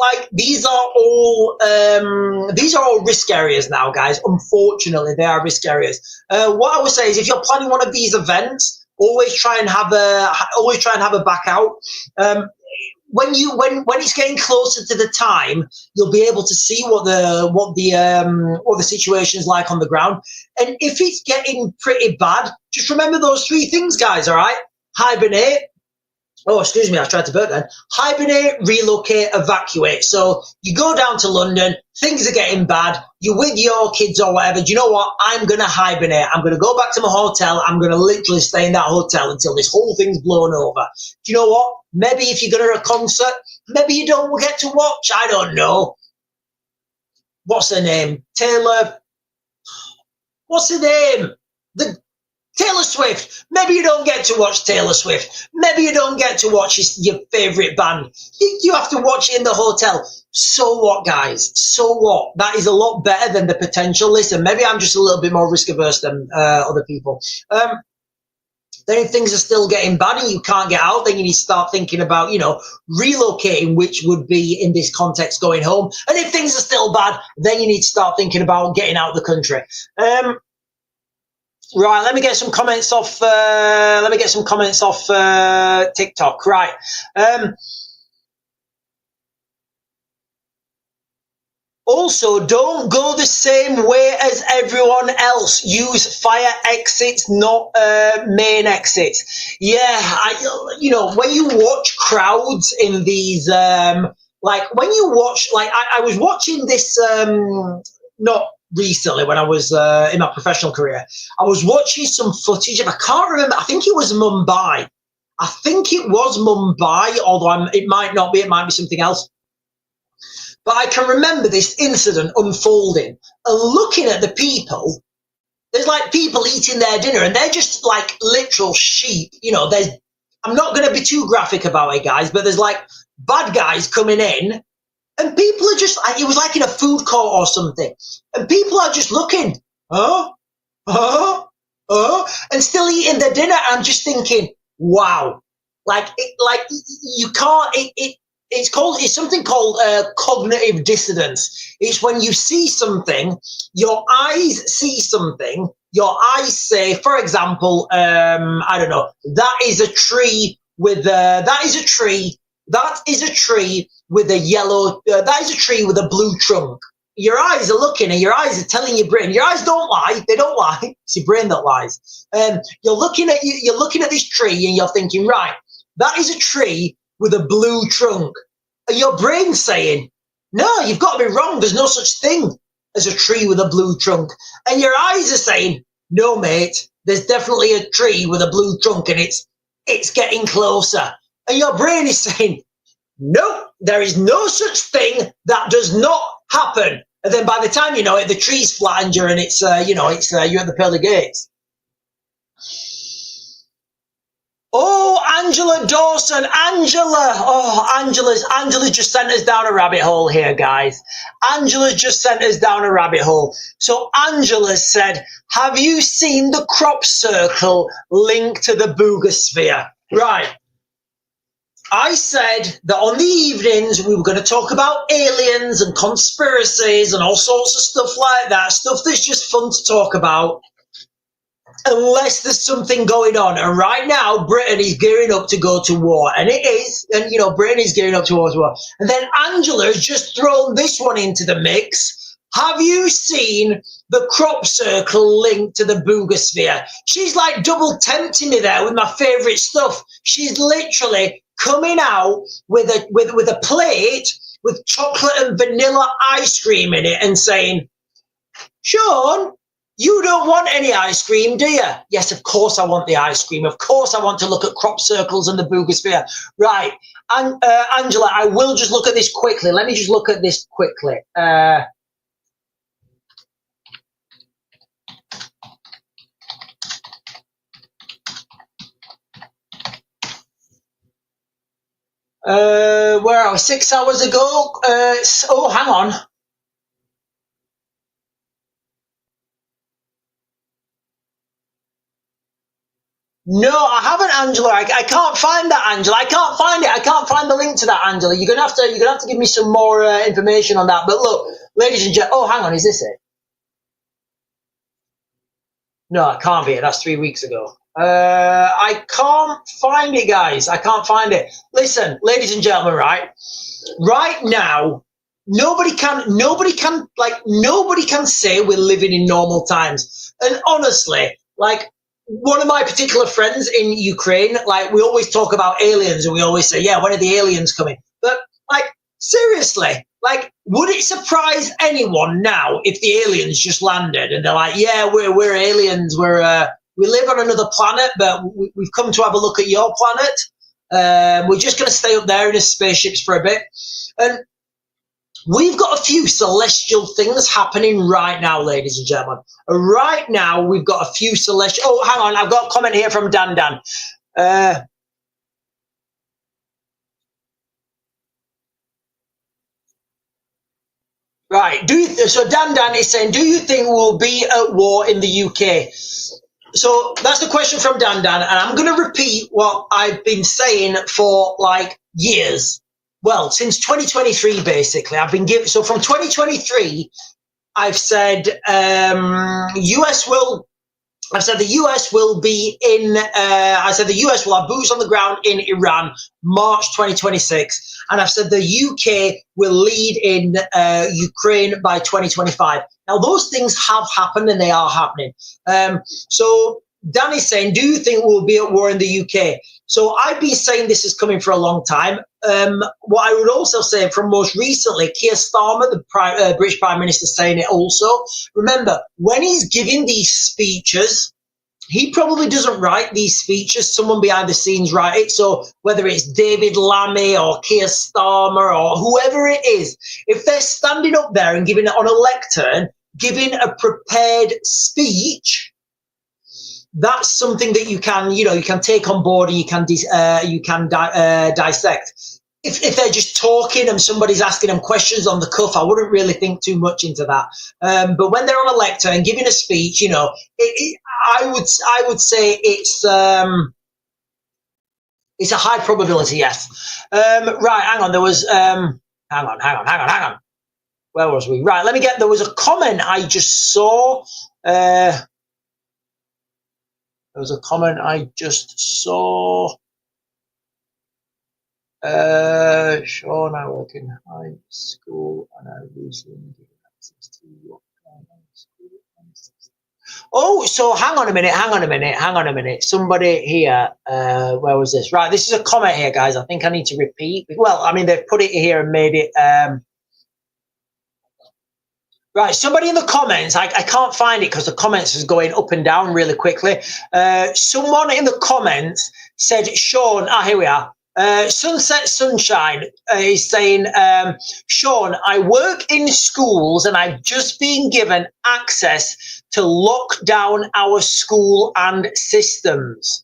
risk areas now, guys. Unfortunately, they are risk areas. What I would say is, if you're planning one of these events, always try and have a back out. when it's getting closer to the time, you'll be able to see what the situation is like on the ground. And if it's getting pretty bad, just remember those three things, guys. All right, hibernate. Oh, excuse me, I tried to burp then. Hibernate, relocate, evacuate. So you go down to London, things are getting bad, you're with your kids or whatever. Do you know what? I'm going to hibernate. I'm going to go back to my hotel. I'm going to literally stay in that hotel until this whole thing's blown over. Do you know what? Maybe if you're going to a concert, maybe you don't get to watch. I don't know. What's her name? Taylor. What's her name? Taylor Swift. Maybe you don't get to watch Taylor Swift. Maybe you don't get to watch your favourite band. You have to watch it in the hotel. So what, guys? So what? That is a lot better than the potential. Listen, maybe I'm just a little bit more risk averse than other people. Then if things are still getting bad and you can't get out, then you need to start thinking about, relocating, which would be in this context going home. And if things are still bad, then you need to start thinking about getting out of the country. Right, let me get some comments off. TikTok. Right. Also, don't go the same way as everyone else. Use fire exits, not main exits. Yeah, when you watch crowds in these, like when you watch, like I was watching this, not recently when I was in my professional career, I was watching some footage and I can't remember. I think it was Mumbai. Although it might not be. It might be something else. But I can remember this incident unfolding and looking at the people. There's like people eating their dinner and they're just like literal sheep. I'm not going to be too graphic about it, guys, but there's like bad guys coming in. And people are just, it was like in a food court or something. And people are just looking, and still eating their dinner. I'm just thinking, wow. You can't, it's something called cognitive dissonance. It's when you see something, your eyes see something, your eyes say, for example, I don't know, that is a tree with a blue trunk. Your eyes are looking and your eyes are telling your brain. Your eyes don't lie. They don't lie. It's your brain that lies. You're looking at this tree and you're thinking, right, that is a tree with a blue trunk. And your brain's saying, no, you've got to be wrong. There's no such thing as a tree with a blue trunk. And your eyes are saying, no, mate, there's definitely a tree with a blue trunk and it's getting closer. And your brain is saying, nope, there is no such thing. That does not happen. And then by the time you know it, the tree's flattened you and you're at the pearly gates. Oh, Angela Dawson, Angela just sent us down a rabbit hole here, guys. Angela just sent us down a rabbit hole. So Angela said, have you seen the crop circle linked to the boogosphere? Right. I said that on the evenings we were going to talk about aliens and conspiracies and all sorts of stuff like that, stuff that's just fun to talk about, unless there's something going on. And right now, Britain is gearing up to go to war, and it is. And Britain is gearing up towards war. And then Angela's just thrown this one into the mix. Have you seen the crop circle linked to the boogosphere? She's like double tempting me there with my favourite stuff. She's literally coming out with a plate with chocolate and vanilla ice cream in it and saying, Sean, you don't want any ice cream, do you? Yes, of course I want the ice cream. Of course I want to look at crop circles and the boogosphere. Right. And Angela, I will just look at this quickly. Let me just look at this quickly. Where are we? 6 hours ago? Oh, hang on. No, I haven't, Angela. I can't find that, Angela. I can't find it. I can't find the link to that, Angela. You're gonna have to give me some more information on that. But look, ladies and gentlemen. Oh, hang on. Is this it? No, it can't be it. That's 3 weeks ago. I can't find it, guys. I can't find it. Listen, ladies and gentlemen, right now, nobody can say we're living in normal times. And honestly, like, one of my particular friends in Ukraine, like, we always talk about aliens and we always say, yeah, when are the aliens coming? But, like, seriously, like, would it surprise anyone now if the aliens just landed and they're like, yeah, we're aliens, we live on another planet, but we've come to have a look at your planet. We're just going to stay up there in the spaceships for a bit. And we've got a few celestial things happening right now, ladies and gentlemen. Right now, we've got a few celestial... Oh, hang on. I've got a comment here from Dan. Right. So Dan is saying, do you think we'll be at war in the UK? So that's the question from Dan, and I'm going to repeat what I've been saying for like years. Well, since 2023, basically, I've been giving. So from 2023, I've said US will. I've said the US will be in. I said the US will have boots on the ground in Iran March 2026, and I've said the UK will lead in Ukraine by 2025. Now, those things have happened and they are happening. So Dan is saying, do you think we'll be at war in the UK? So I've been saying this is coming for a long time. What I would also say from most recently, Keir Starmer, the British Prime Minister, saying it also. Remember, when he's giving these speeches, he probably doesn't write these speeches. Someone behind the scenes write it. So whether it's David Lammy or Keir Starmer or whoever it is, if they're standing up there and giving it on a lectern, giving a prepared speech, that's something that you can take on board and you can dissect. If they're just talking and somebody's asking them questions on the cuff, I wouldn't really think too much into that. But when they're on a lectern and giving a speech, I would say it's a high probability, yes. Right, hang on. There was hang on. Where was we? Right, there was a comment I just saw. There was a comment I just saw. Sean, I work in high school and I recently given access to what kind of school. Oh, so hang on a minute. Somebody here, where was this? Right, this is a comment here, guys. I think I need to repeat. Well, I mean, they've put it here and made it. Right, somebody in the comments, I can't find it because the comments is going up and down really quickly. Someone in the comments said, Sean, here we are. Sunset Sunshine is saying, Sean, I work in schools and I've just been given access to lock down our school and systems.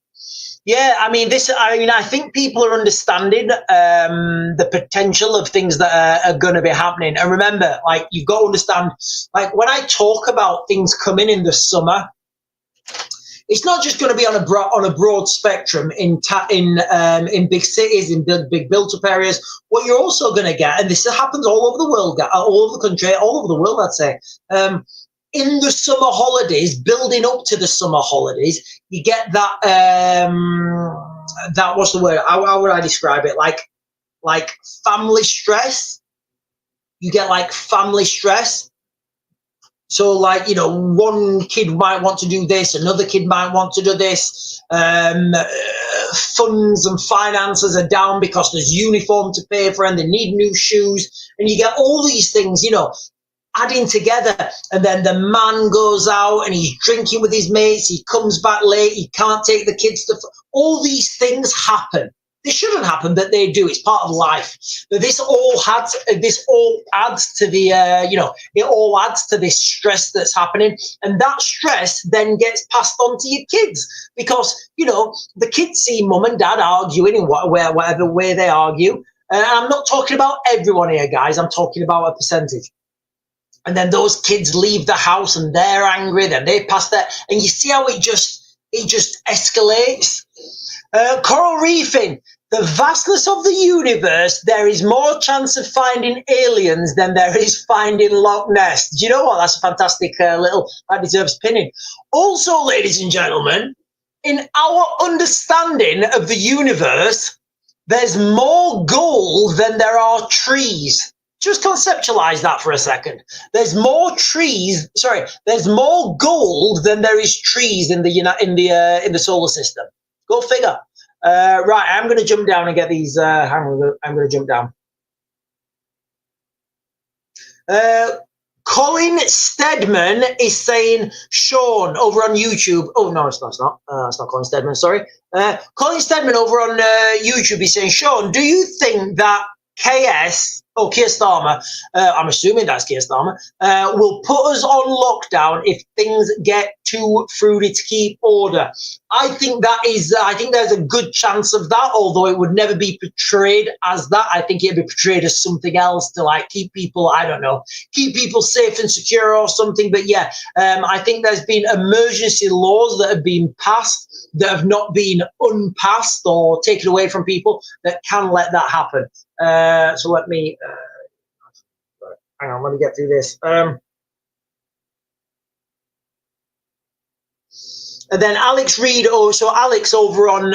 Yeah, I mean, I think people are understanding the potential of things that are going to be happening. And remember, like, you've got to understand, like, when I talk about things coming in the summer, it's not just going to be on a broad spectrum in big cities, in big built-up areas. What you're also going to get, and this happens all over the world, all over the country, all over the world, I'd say, in the summer holidays, building up to the summer holidays, you get that what's the word? How would I describe it? Like family stress. You get like family stress. So, like, one kid might want to do this, another kid might want to do this. Funds and finances are down because there's uniform to pay for and they need new shoes. And you get all these things, adding together. And then the man goes out and he's drinking with his mates. He comes back late. He can't take the kids to... All these things happen. They shouldn't happen, but they do. It's part of life. But this all adds to the, it all adds to this stress that's happening. And that stress then gets passed on to your kids because, the kids see mum and dad arguing in whatever way they argue. And I'm not talking about everyone here, guys. I'm talking about a percentage. And then those kids leave the house and they're angry. Then they pass that. And you see how it just escalates. Coral reefing. The vastness of the universe, there is more chance of finding aliens than there is finding Loch Ness. Do you know what? That's a fantastic that deserves pinning. Also, ladies and gentlemen, in our understanding of the universe, there's more gold than there are trees. Just conceptualize that for a second. There's more trees. Sorry, there's more gold than there is trees in the solar system. Go figure. Right, I'm going to jump down and get these. I'm going to jump down. Colin Stedman is saying, Sean, over on YouTube. Oh, no, it's not. It's not Colin Stedman, sorry. Colin Stedman over on YouTube is saying, Sean, do you think that Keir Starmer, I'm assuming that's Keir Starmer, will put us on lockdown if things get too fruity to keep order? I think there's a good chance of that, although it would never be portrayed as that. I think it'd be portrayed as something else to like keep people, I don't know, keep people safe and secure or something. But yeah, I think there's been emergency laws that have been passed that have not been unpassed or taken away from people that can let that happen. So let me, hang on, let me get through this. And then Alex Reed, so Alex over on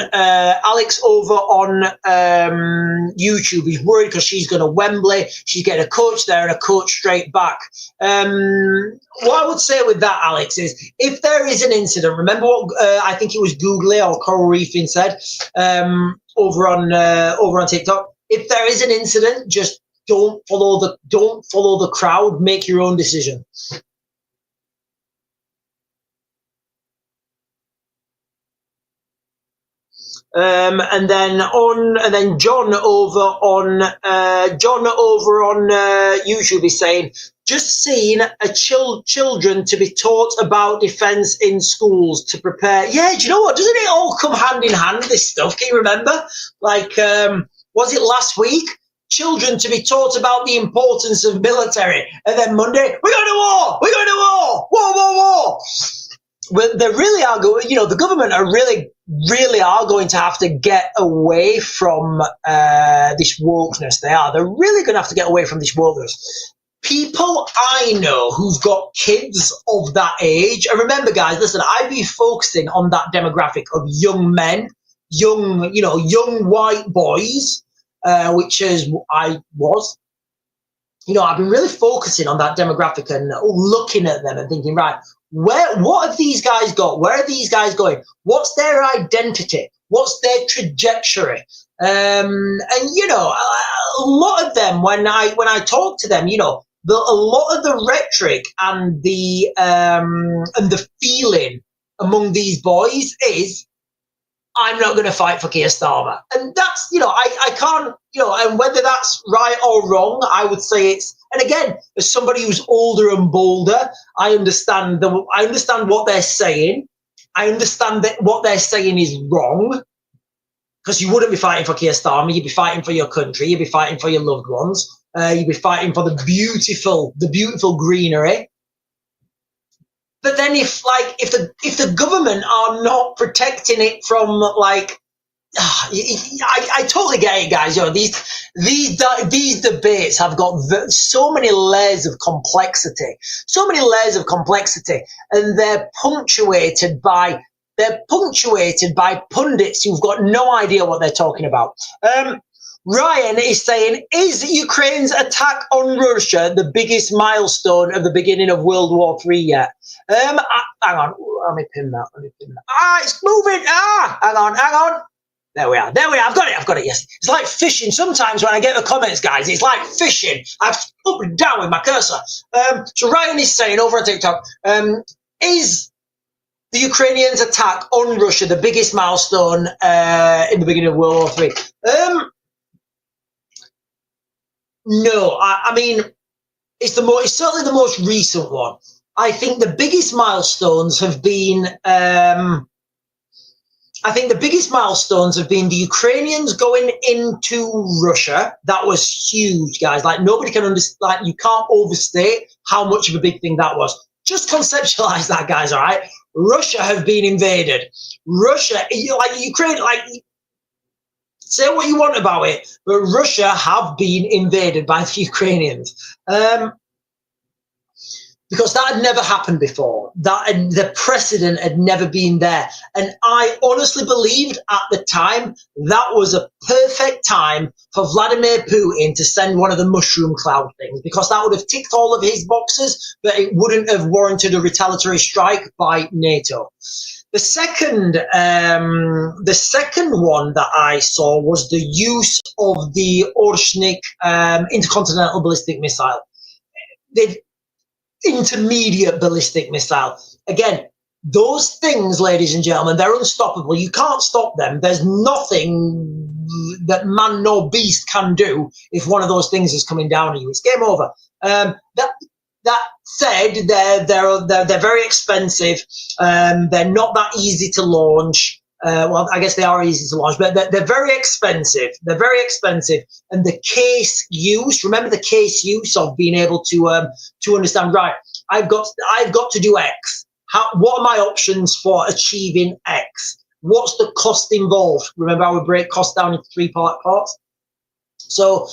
YouTube, he's worried because she's going to Wembley. She's getting a coach there and a coach straight back. What I would say with that, Alex, is if there is an incident, remember what I think it was Googly or Coral Reefing said over on TikTok. If there is an incident, just don't follow the crowd. Make your own decision. And then John over on YouTube is saying, just seeing children to be taught about defence in schools to prepare. Yeah, do you know what? Doesn't it all come hand in hand, this stuff? Can you remember? Like, was it last week? Children to be taught about the importance of military. And then Monday, we're going to war! We're going to war! War, war, war! Well, they really are going, the government are really are going to have to get away from this wokeness. They're really going to have to get away from this wokeness. People I know who've got kids of that age, and remember, guys, listen, I'd be focusing on that demographic of young men, young white boys, which is I was. I've been really focusing on that demographic and looking at them and thinking, right, what have these guys got? Where are these guys going? What's their identity? What's their trajectory? And a lot of them, when I talk to them, a lot of the rhetoric and the feeling among these boys is, I'm not going to fight for Keir Starmer. And that's, I can't, and whether that's right or wrong, I would say it's, and again, as somebody who's older and bolder, I understand what they're saying. I understand that what they're saying is wrong, because you wouldn't be fighting for Keir Starmer. You'd be fighting for your country. You'd be fighting for your loved ones. You'd be fighting for the beautiful greenery. But then if the government are not protecting it from I totally get it, guys. These debates have got so many layers of complexity, and they're punctuated by pundits who've got no idea what they're talking about. Ryan is saying, is Ukraine's attack on Russia the biggest milestone of the beginning of World War III yet? Hang on, let me pin that. It's moving. Hang on. There we are. I've got it. Yes. It's like fishing. Sometimes when I get the comments, guys, it's like fishing. I've up and down with my cursor. So Ryan is saying over on TikTok, is the Ukrainians' attack on Russia the biggest milestone in the beginning of World War III? No, I mean, it's certainly the most recent one. I think the biggest milestones have been, the the Ukrainians going into Russia. That was huge, guys. Like, nobody can understand, like, you can't overstate how much of a big thing that was. Just conceptualize that, guys, all right? Russia have been invaded. Russia, like Ukraine, like, say what you want about it, but Russia have been invaded by the Ukrainians. because that had never happened before. The precedent had never been there. And I honestly believed at the time that was a perfect time for Vladimir Putin to send one of the mushroom cloud things, because that would have ticked all of his boxes, but it wouldn't have warranted a retaliatory strike by NATO. The second one that I saw was the use of the Orshnik intercontinental ballistic missile. The intermediate ballistic missile. Again, those things, ladies and gentlemen, they're unstoppable. You can't stop them. There's nothing that man nor beast can do if one of those things is coming down on you. It's game over. That said, they're very expensive. They're not that easy to launch. Well, I guess they are easy to launch, but they're very expensive. They're very expensive. And the case use, remember the case use of being able to understand, right, I've got to do X. What are my options for achieving X? What's the cost involved? Remember, I would break cost down into three-part parts. So,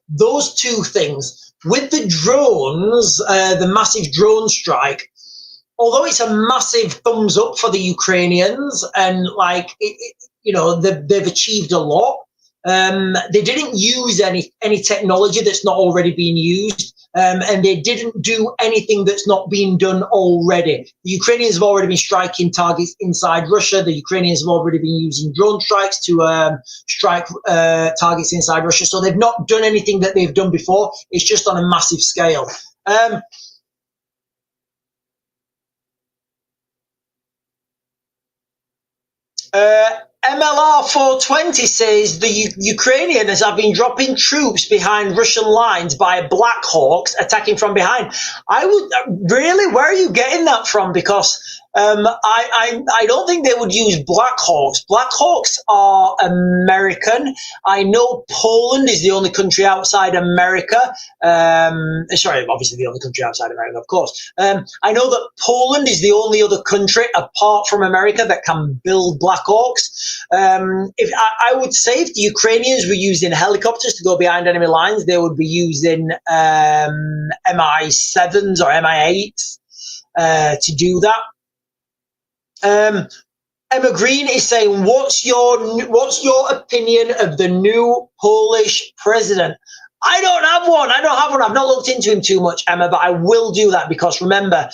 those two things. With the drones, the massive drone strike, although it's a massive thumbs up for the Ukrainians, and they've achieved a lot, they didn't use any technology that's not already being used, and they didn't do anything that's not been done already. The Ukrainians have already been striking targets inside Russia. The Ukrainians have already been using drone strikes to strike targets inside Russia. So they've not done anything that they've done before. It's just on a massive scale. MLR 420 says the Ukrainians have been dropping troops behind Russian lines by Black Hawks attacking from behind. Really, where are you getting that from? Because I don't think they would use Black Hawks. Black Hawks are American. I know Poland is the only country outside America. Sorry, obviously the only country outside America, of course. I know that Poland is the only other country apart from America that can build Black Hawks. If I would say if the Ukrainians were using helicopters to go behind enemy lines, they would be using Mi-7s or Mi-8s to do that. Emma Green is saying, what's your opinion of the new Polish president? I don't have one. I've not looked into him too much, Emma, but I will do that, because remember,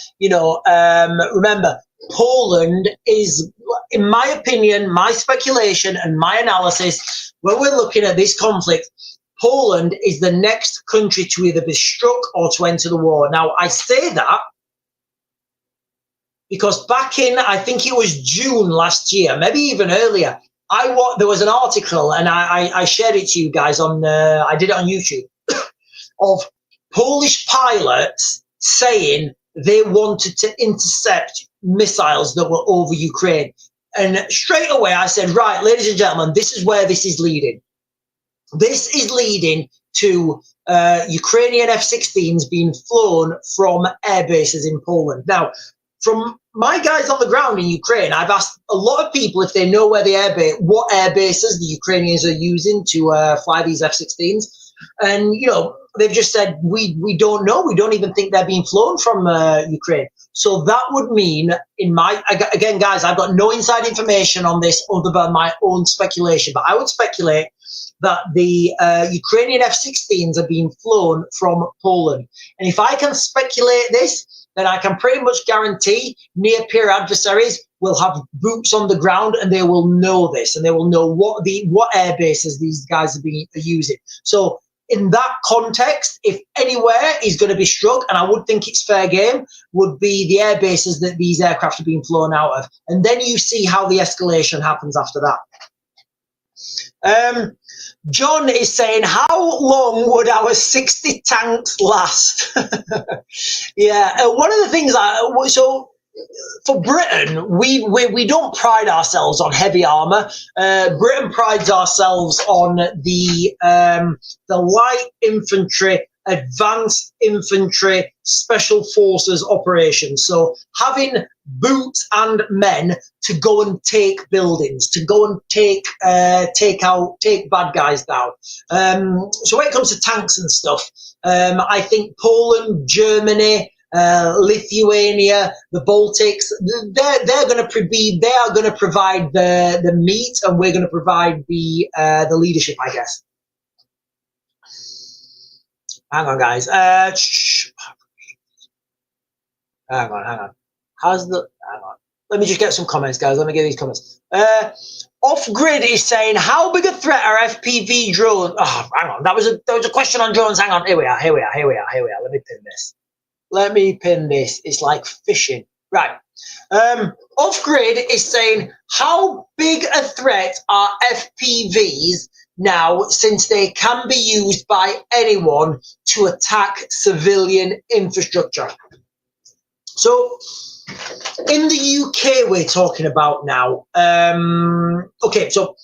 Poland is, in my opinion, my speculation and my analysis, when we're looking at this conflict, Poland is the next country to either be struck or to enter the war. Now, I say that because back in, I think it was June last year, maybe even earlier, there was an article, and I shared it to you guys I did it on YouTube, of Polish pilots saying they wanted to intercept missiles that were over Ukraine. And straight away I said, right, ladies and gentlemen, this is where this is leading. This is leading to Ukrainian F-16s being flown from air bases in Poland. Now, from my guys on the ground in Ukraine, I've asked a lot of people if they know where what air bases the Ukrainians are using to fly these F-16s. And, they've just said, we don't know. We don't even think they're being flown from Ukraine. So that would mean, again, guys, I've got no inside information on this other than my own speculation, but I would speculate that the Ukrainian F-16s are being flown from Poland. And if I can speculate this, then I can pretty much guarantee near-peer adversaries will have boots on the ground, and they will know this, and they will know what air bases these guys are using. So in that context, if anywhere is going to be struck, and I would think it's fair game, would be the air bases that these aircraft are being flown out of. And then you see how the escalation happens after that. John is saying, how long would our 60 tanks last? Yeah, one of the things for Britain, we don't pride ourselves on heavy armor. Britain prides ourselves on the light infantry, advanced infantry, special forces operations. So having boots and men to go and take buildings, to go and take bad guys down. So when it comes to tanks and stuff, I think Poland, Germany, Lithuania, the Baltics. They're going to they are going to provide the meat, and we're going to provide the leadership, I guess. Hang on, guys. Hang on. Hang on. Let me just get some comments, guys. Let me get these comments. Off Grid is saying, how big a threat are FPV drones? Oh, hang on. That was a question on drones. Hang on. Here we are. Let me pin this. It's like fishing. Right. Off Grid is saying, how big a threat are FPVs now, since they can be used by anyone to attack civilian infrastructure? So, in the UK, we're talking about now. Okay, so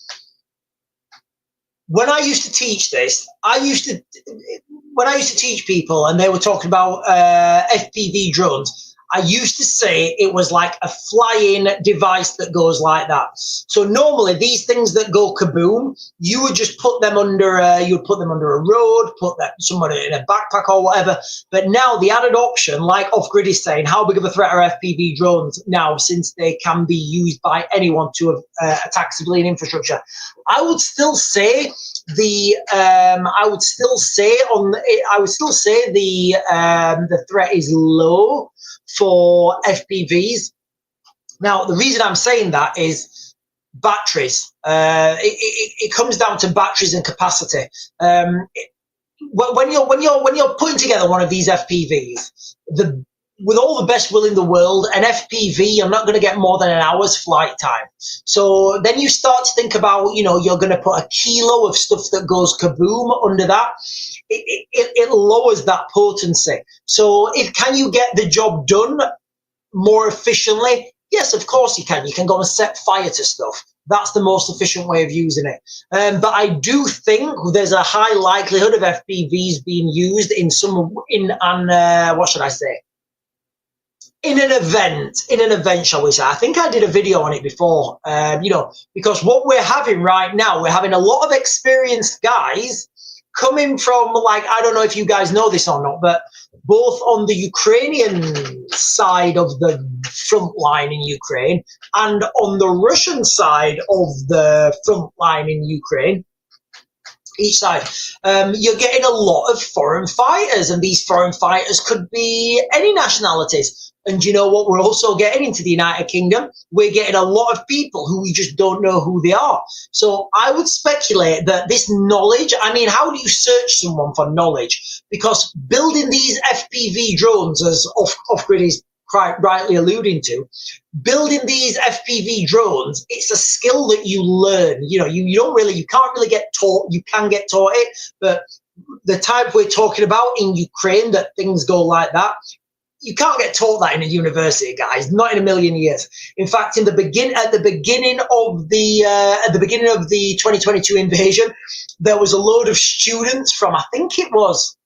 when I used to teach this, when I used to teach people and they were talking about FPV drones, I used to say it was like a flying device that goes like that. So normally these things that go kaboom, you would just put them under a road, put that somebody in a backpack or whatever. But now the added option, like Off Grid is saying, how big of a threat are FPV drones now, since they can be used by anyone to attack civilian infrastructure? I would still say the threat is low for FPVs. Now, the reason I'm saying that is batteries. It comes down to batteries and capacity. When you're putting together one of these FPVs, with all the best will in the world, an FPV, you're not going to get more than an hour's flight time. So then you start to think about, you're going to put a kilo of stuff that goes kaboom under that. It lowers that potency. So can you get the job done more efficiently? Yes, of course you can. You can go and set fire to stuff. That's the most efficient way of using it. But I do think there's a high likelihood of FPVs being used in what should I say? In an event, shall we say. I think I did a video on it before, because what we're having right now, we're having a lot of experienced guys coming from, I don't know if you guys know this or not, but both on the Ukrainian side of the front line in Ukraine and on the Russian side of the front line in Ukraine, each side, you're getting a lot of foreign fighters, and these foreign fighters could be any nationalities. And you know what? We're also getting into the United Kingdom. We're getting a lot of people who we just don't know who they are. So I would speculate that this knowledge, how do you search someone for knowledge? Because building these FPV drones, as Off Grid is quite rightly alluding to, building these FPV drones, it's a skill that you learn. You can't really get taught. You can get taught it, but the type we're talking about in Ukraine, that things go like that, you can't get taught that in a university, guys. Not in a million years. In fact, at the beginning of the 2022 invasion, there was a load of students from I think it was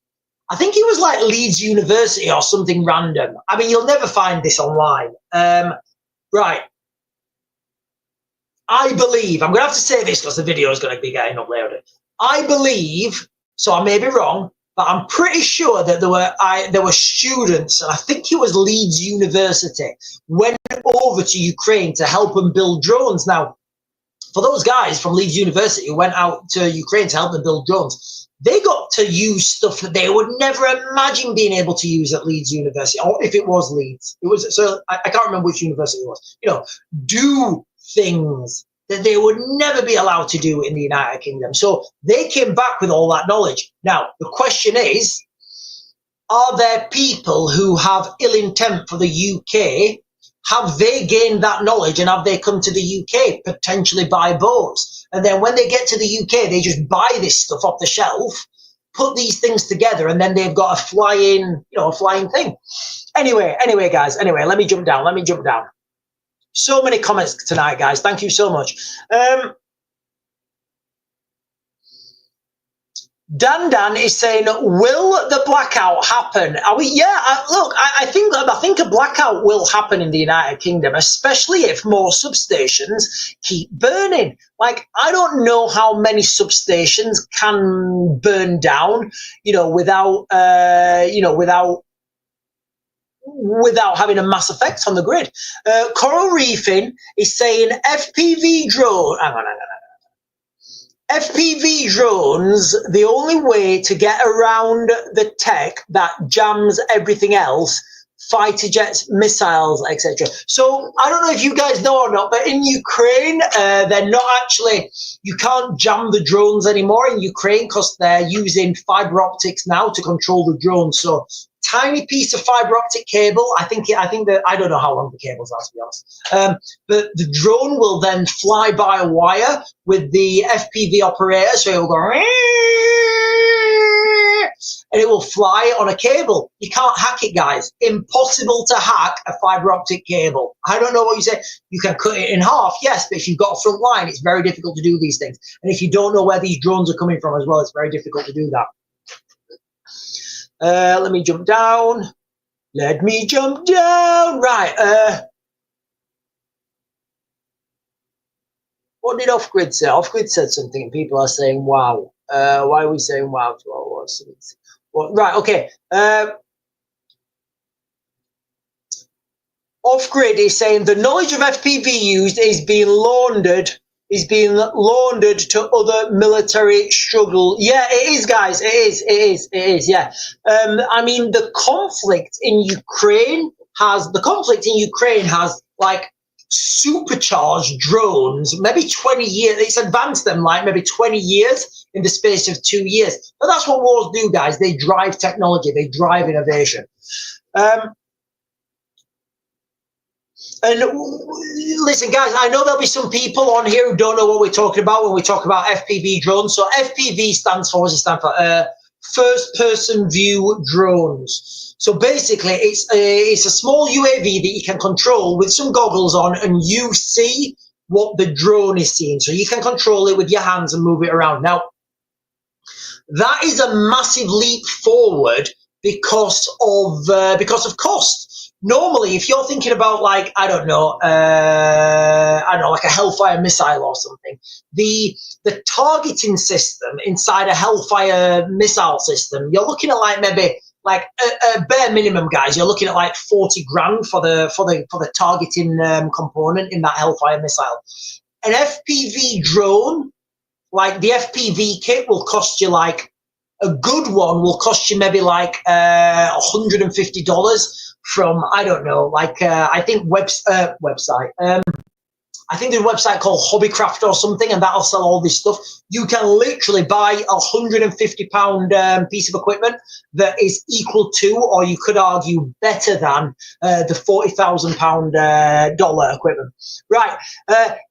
like Leeds University or something random. You'll never find this online. Right. I believe, I'm going to have to say this because the video is going to be getting uploaded. I believe, so I may be wrong, but I'm pretty sure that there were students, and I think it was Leeds University, went over to Ukraine to help them build drones. Now, for those guys from Leeds University who went out to Ukraine to help them build drones, they got to use stuff that they would never imagine being able to use at Leeds University, or if it was Leeds. I can't remember which university it was. Do things that they would never be allowed to do in the United Kingdom. So they came back with all that knowledge. Now, the question is, are there people who have ill intent for the UK? Have they gained that knowledge and have they come to the UK potentially by boats? And then when they get to the UK, they just buy this stuff off the shelf, put these things together, and then they've got a flying thing. Anyway, guys, let me jump down. So many comments tonight, guys. Thank you so much. Dan is saying, will the blackout happen? I think a blackout will happen in the United Kingdom, especially if more substations keep burning. I don't know how many substations can burn down, without without having a mass effect on the grid. Coral Reefing is saying FPV drone. Hang on. FPV drones, the only way to get around the tech that jams everything else, fighter jets, missiles, etc. So I don't know if you guys know or not, but in Ukraine, they're not actually, you can't jam the drones anymore in Ukraine because they're using fiber optics now to control the drones. So tiny piece of fiber optic cable. I think that, I don't know how long the cables are, to be honest. But the drone will then fly by a wire with the FPV operator, so it'll go, and it will fly on a cable. You can't hack it, guys. Impossible to hack a fiber optic cable. I don't know what you say. You can cut it in half, yes, but if you've got a front line, it's very difficult to do these things. And if you don't know where these drones are coming from as well, it's very difficult to do that. Let me jump down. Let me jump down. Right. What did Off-Grid say? Off-Grid said something, and people are saying, wow. Why are we saying wow to our words? Well, right, okay. Off-Grid is saying the knowledge of FPV used is being laundered to other military struggle. Yeah, it is, guys. It is. Yeah. I mean, the conflict in Ukraine has like supercharged drones. Maybe 20 years. It's advanced them like maybe 20 years in the space of 2 years. But that's what wars do, guys. They drive technology. They drive innovation. And listen, guys, I know there'll be some people on here who don't know what we're talking about when we talk about FPV drones. So FPV stands for, what does it stand for? First-person view drones. So basically, it's a small UAV that you can control with some goggles on, and you see what the drone is seeing. So you can control it with your hands and move it around. Now, that is a massive leap forward because of cost. Normally, if you're thinking about like, I don't know, like a Hellfire missile or something, the targeting system inside a Hellfire missile system, you're looking at like maybe like a bare minimum, guys. You're looking at like 40 grand for the targeting component in that Hellfire missile. An FPV drone, like the FPV kit, will cost you like, a good one will cost you maybe like $150 from, I don't know, like I think website. I think there's a website called Hobbycraft or something, and that'll sell all this stuff. You can literally buy a £150 piece of equipment that is equal to, or you could argue better than, the $40,000 dollar equipment. Right.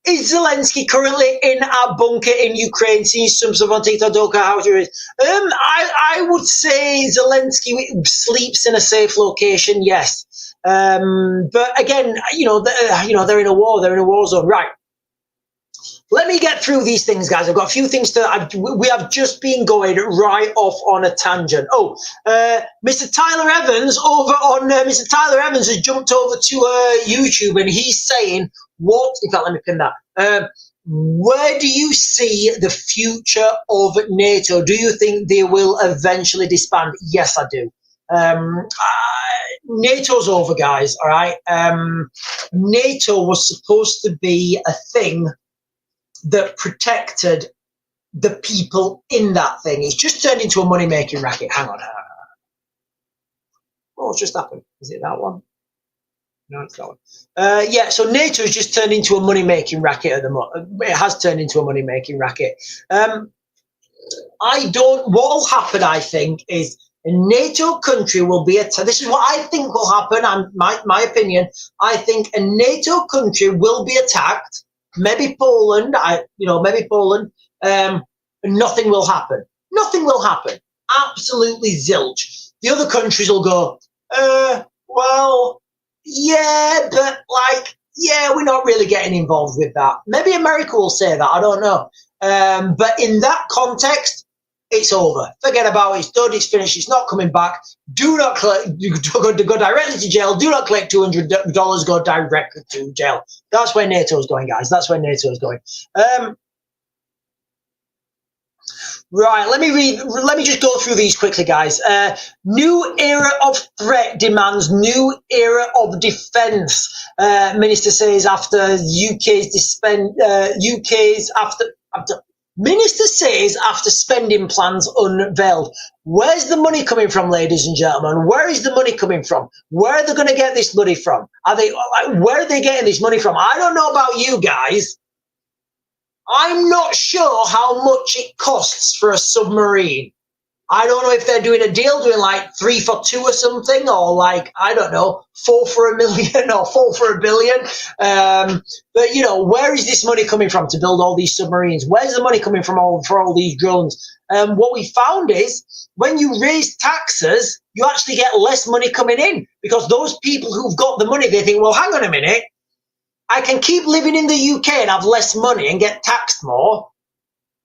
Is Zelensky currently in a bunker in Ukraine? Seeing some stuff on TikTok, how it is. I would say Zelensky sleeps in a safe location, yes. But again, they're in a war. They're in a war zone, right? Let me get through these things, guys. I've got a few things we have just been going right off on a tangent. Oh, Mr. Tyler Evans Mr. Tyler Evans has jumped over to YouTube, and he's saying, what? In fact, let me pin that. Where do you see the future of NATO? Do you think they will eventually disband? Yes, I do. NATO's over, guys. All right. NATO was supposed to be a thing that protected the people in that thing. It's just turned into a money-making racket. Hang on. What's just happened? Is it that one? No, it's that one. Yeah, so NATO has just turned into a money-making racket at the moment. It has turned into a money-making racket. What will happen, I think, is a NATO country will be attacked. This is what I think will happen, and my opinion. I think a NATO country will be attacked. Maybe Poland. Maybe Poland. Nothing will happen. Nothing will happen. Absolutely zilch. The other countries will go, well, yeah, but like, yeah, we're not really getting involved with that. Maybe America will say that. I don't know. But in that context, it's over. Forget about it. It's done. It's finished. It's not coming back. Do not collect. Go directly to jail. Do not collect $200. Go directly to jail. That's where NATO is going, guys. That's where NATO is going. Right, let me just go through these quickly, guys. New era of threat demands new era of defence. Minister says after Minister says after spending plans unveiled. Where's the money coming from, ladies and gentlemen? Where is the money coming from? Where are they going to get this money from? Where are they getting this money from? I don't know about you guys. I'm not sure how much it costs for a submarine. I don't know if they're doing a deal, doing like 3 for 2 or something, or like, I don't know, 4 for $1 million or 4 for $1 billion. But, you know, where is this money coming from to build all these submarines? Where's the money coming from for all these drones? What we found is when you raise taxes, you actually get less money coming in because those people who've got the money, they think, well, hang on a minute. I can keep living in the UK and have less money and get taxed more,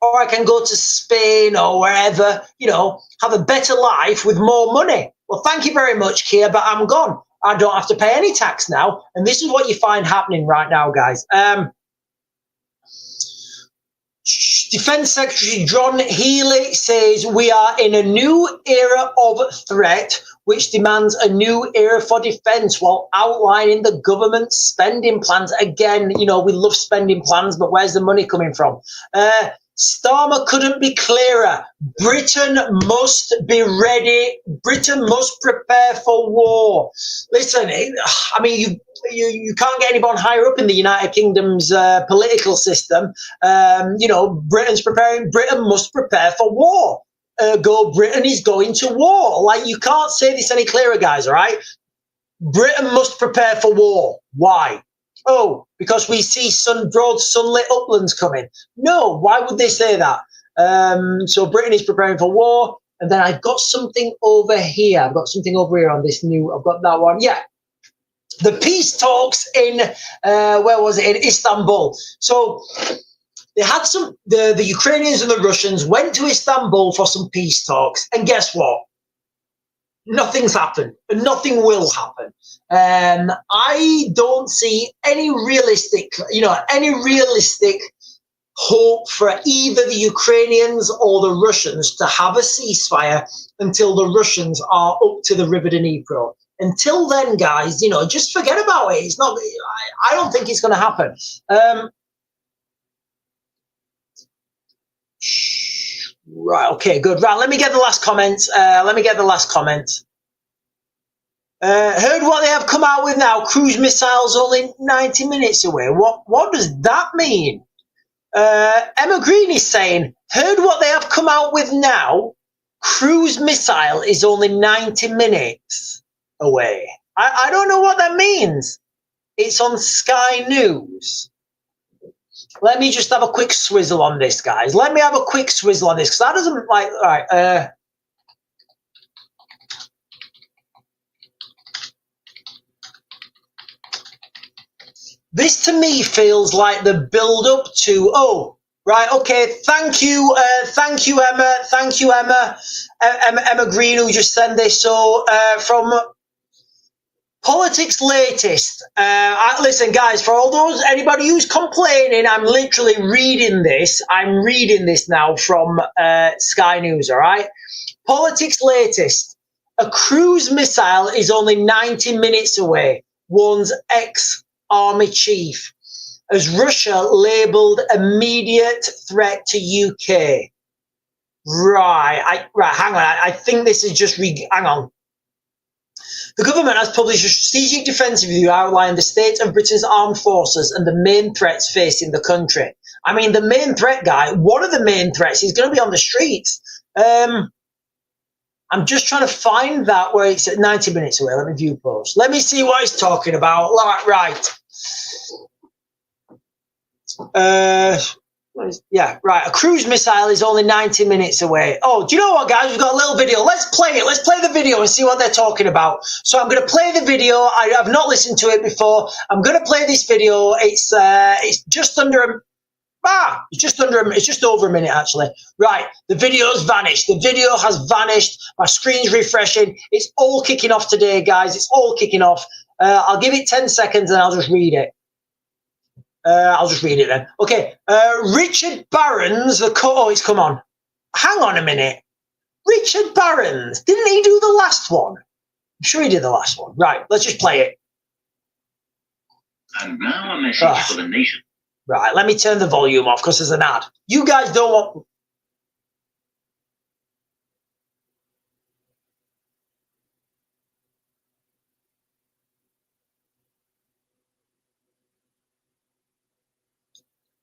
or I can go to Spain or wherever, you know, have a better life with more money. Well, thank you very much, Keir, but I'm gone. I don't have to pay any tax now. And this is what you find happening right now, guys. Defence Secretary John Healey says we are in a new era of threat which demands a new era for defence while outlining the government's spending plans. Again, you know, we love spending plans, but where's the money coming from? Starmer couldn't be clearer. Britain must be ready. Britain must prepare for war. Listen, I mean, you can't get anyone higher up in the United Kingdom's political system. You know, Britain must prepare for war. Britain is going to war. Like, you can't say this any clearer, guys, all right? Britain must prepare for war. Why? Oh, because we see broad sunlit uplands coming. No, why would they say that? So Britain is preparing for war. And then I've got something over here. I've got something over here on this I've got that one. Yeah. The peace talks in, where was it? In Istanbul. So they had the Ukrainians and the Russians went to Istanbul for some peace talks. And guess what? Nothing's happened, and nothing will happen. I don't see any realistic hope for either the Ukrainians or the Russians to have a ceasefire until the Russians are up to the River Dnipro. Until then, guys, you know, just forget about it. It's not. I don't think it's going to happen. Right, okay, good. Right, let me get the last comment. Heard what they have come out with now. Cruise missiles only 90 minutes away. What does that mean? Emma Green is saying, heard what they have come out with now. Cruise missile is only 90 minutes away. I don't know what that means. It's on Sky News. Let me just have a quick swizzle on this, guys. Let me have a quick swizzle on this, because that doesn't like. All right. This to me feels like the build-up to. Oh, right. Okay. Thank you, Emma. Thank you, Emma. Emma Green, who just sent this. So from Politics Latest. Listen, guys, for anybody who's complaining, I'm literally reading this. I'm reading this now from Sky News, all right? Politics Latest. A cruise missile is only 90 minutes away, warns ex-army chief, as Russia labelled immediate threat to UK. Right, hang on. I think this is just, hang on. The government has published a strategic defence review outlining the state of Britain's armed forces and the main threats facing the country. I mean, the main threat, guy, one of the main threats is going to be on the streets. I'm just trying to find that where it's at 90 minutes away. Let me view post. Let me see what he's talking about. Right. Yeah, right. A cruise missile is only 90 minutes away. Oh, do you know what, guys? We've got a little video. Let's play it. Let's play the video and see what they're talking about. So I'm going to play the video. I have not listened to it before. I'm going to play this video. It's just under it's just over a minute, actually. Right, the video's vanished. The video has vanished. My screen's refreshing. It's all kicking off today, guys. It's all kicking off. I'll give it 10 seconds and I'll just read it. I'll just read it then. Okay. Richard Barron's, oh, it's come on. hang on a minute. Richard Barons, didn't he do the last one? I'm sure he did the last one. Right, let's just play it. And now a message for the nation. Right, let me turn the volume off because there's an ad. You guys don't want...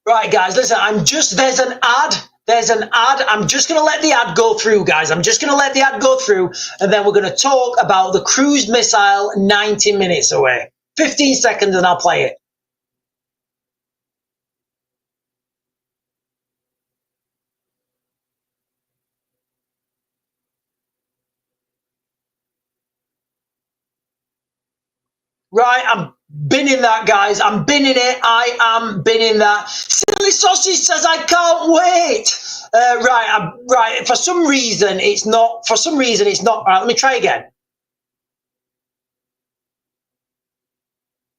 Right, guys, listen, there's an ad. There's an ad. I'm just going to let the ad go through, guys. I'm just going to let the ad go through, and then we're going to talk about the cruise missile 90 minutes away. 15 seconds, and I'll play it. Right, I'm binning that, guys. I'm binning it. I am binning that. Silly Sausage says, I can't wait. Right. For some reason, it's not. All right, let me try again.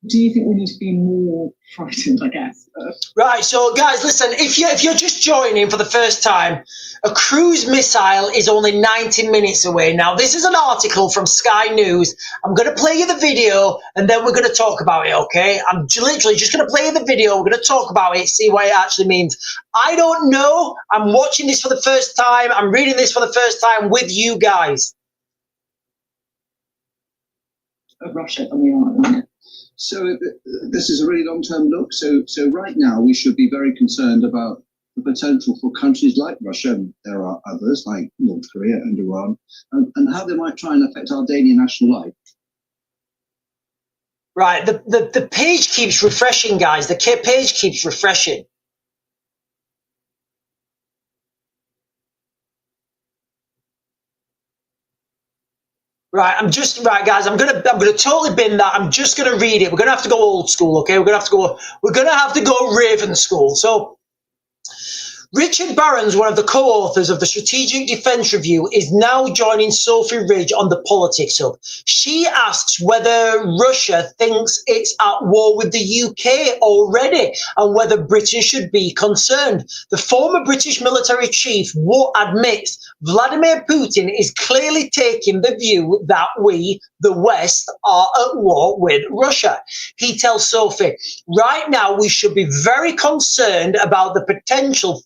Do you think we need to be more frightened, I guess? Right, so guys, listen, if you're just joining for the first time, a cruise missile is only 90 minutes away. Now, this is an article from Sky News. I'm going to play you the video, and then we're going to talk about it, okay? I'm literally just going to play you the video. We're going to talk about it, see what it actually means. I don't know. I'm watching this for the first time. I'm reading this for the first time with you guys. Russia and Iran, isn't it? So this is a really long-term look. So right now we should be very concerned about the potential for countries like Russia, and there are others like North Korea and Iran, and how they might try and affect our daily national life. Right, the page keeps refreshing, guys. The page keeps refreshing. Right, guys. I'm gonna totally bin that. I'm just gonna read it. We're gonna have to go old school, okay? We're gonna have to go Raven school. So, Richard Barons, one of the co-authors of the Strategic Defence Review, is now joining Sophie Ridge on the Politics Hub. She asks whether Russia thinks it's at war with the UK already and whether Britain should be concerned. The former British military chief admits Vladimir Putin is clearly taking the view that we, the West, are at war with Russia. He tells Sophie, right now we should be very concerned about the potential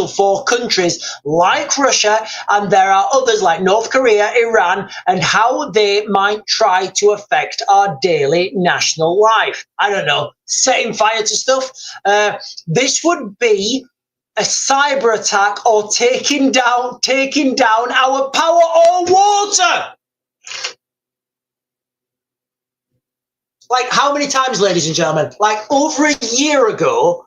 for countries like Russia, and there are others like North Korea, Iran, and how they might try to affect our daily national life. I don't know, setting fire to stuff. This would be a cyber attack or taking down our power or water. Like, how many times, ladies and gentlemen? Like, over a year ago,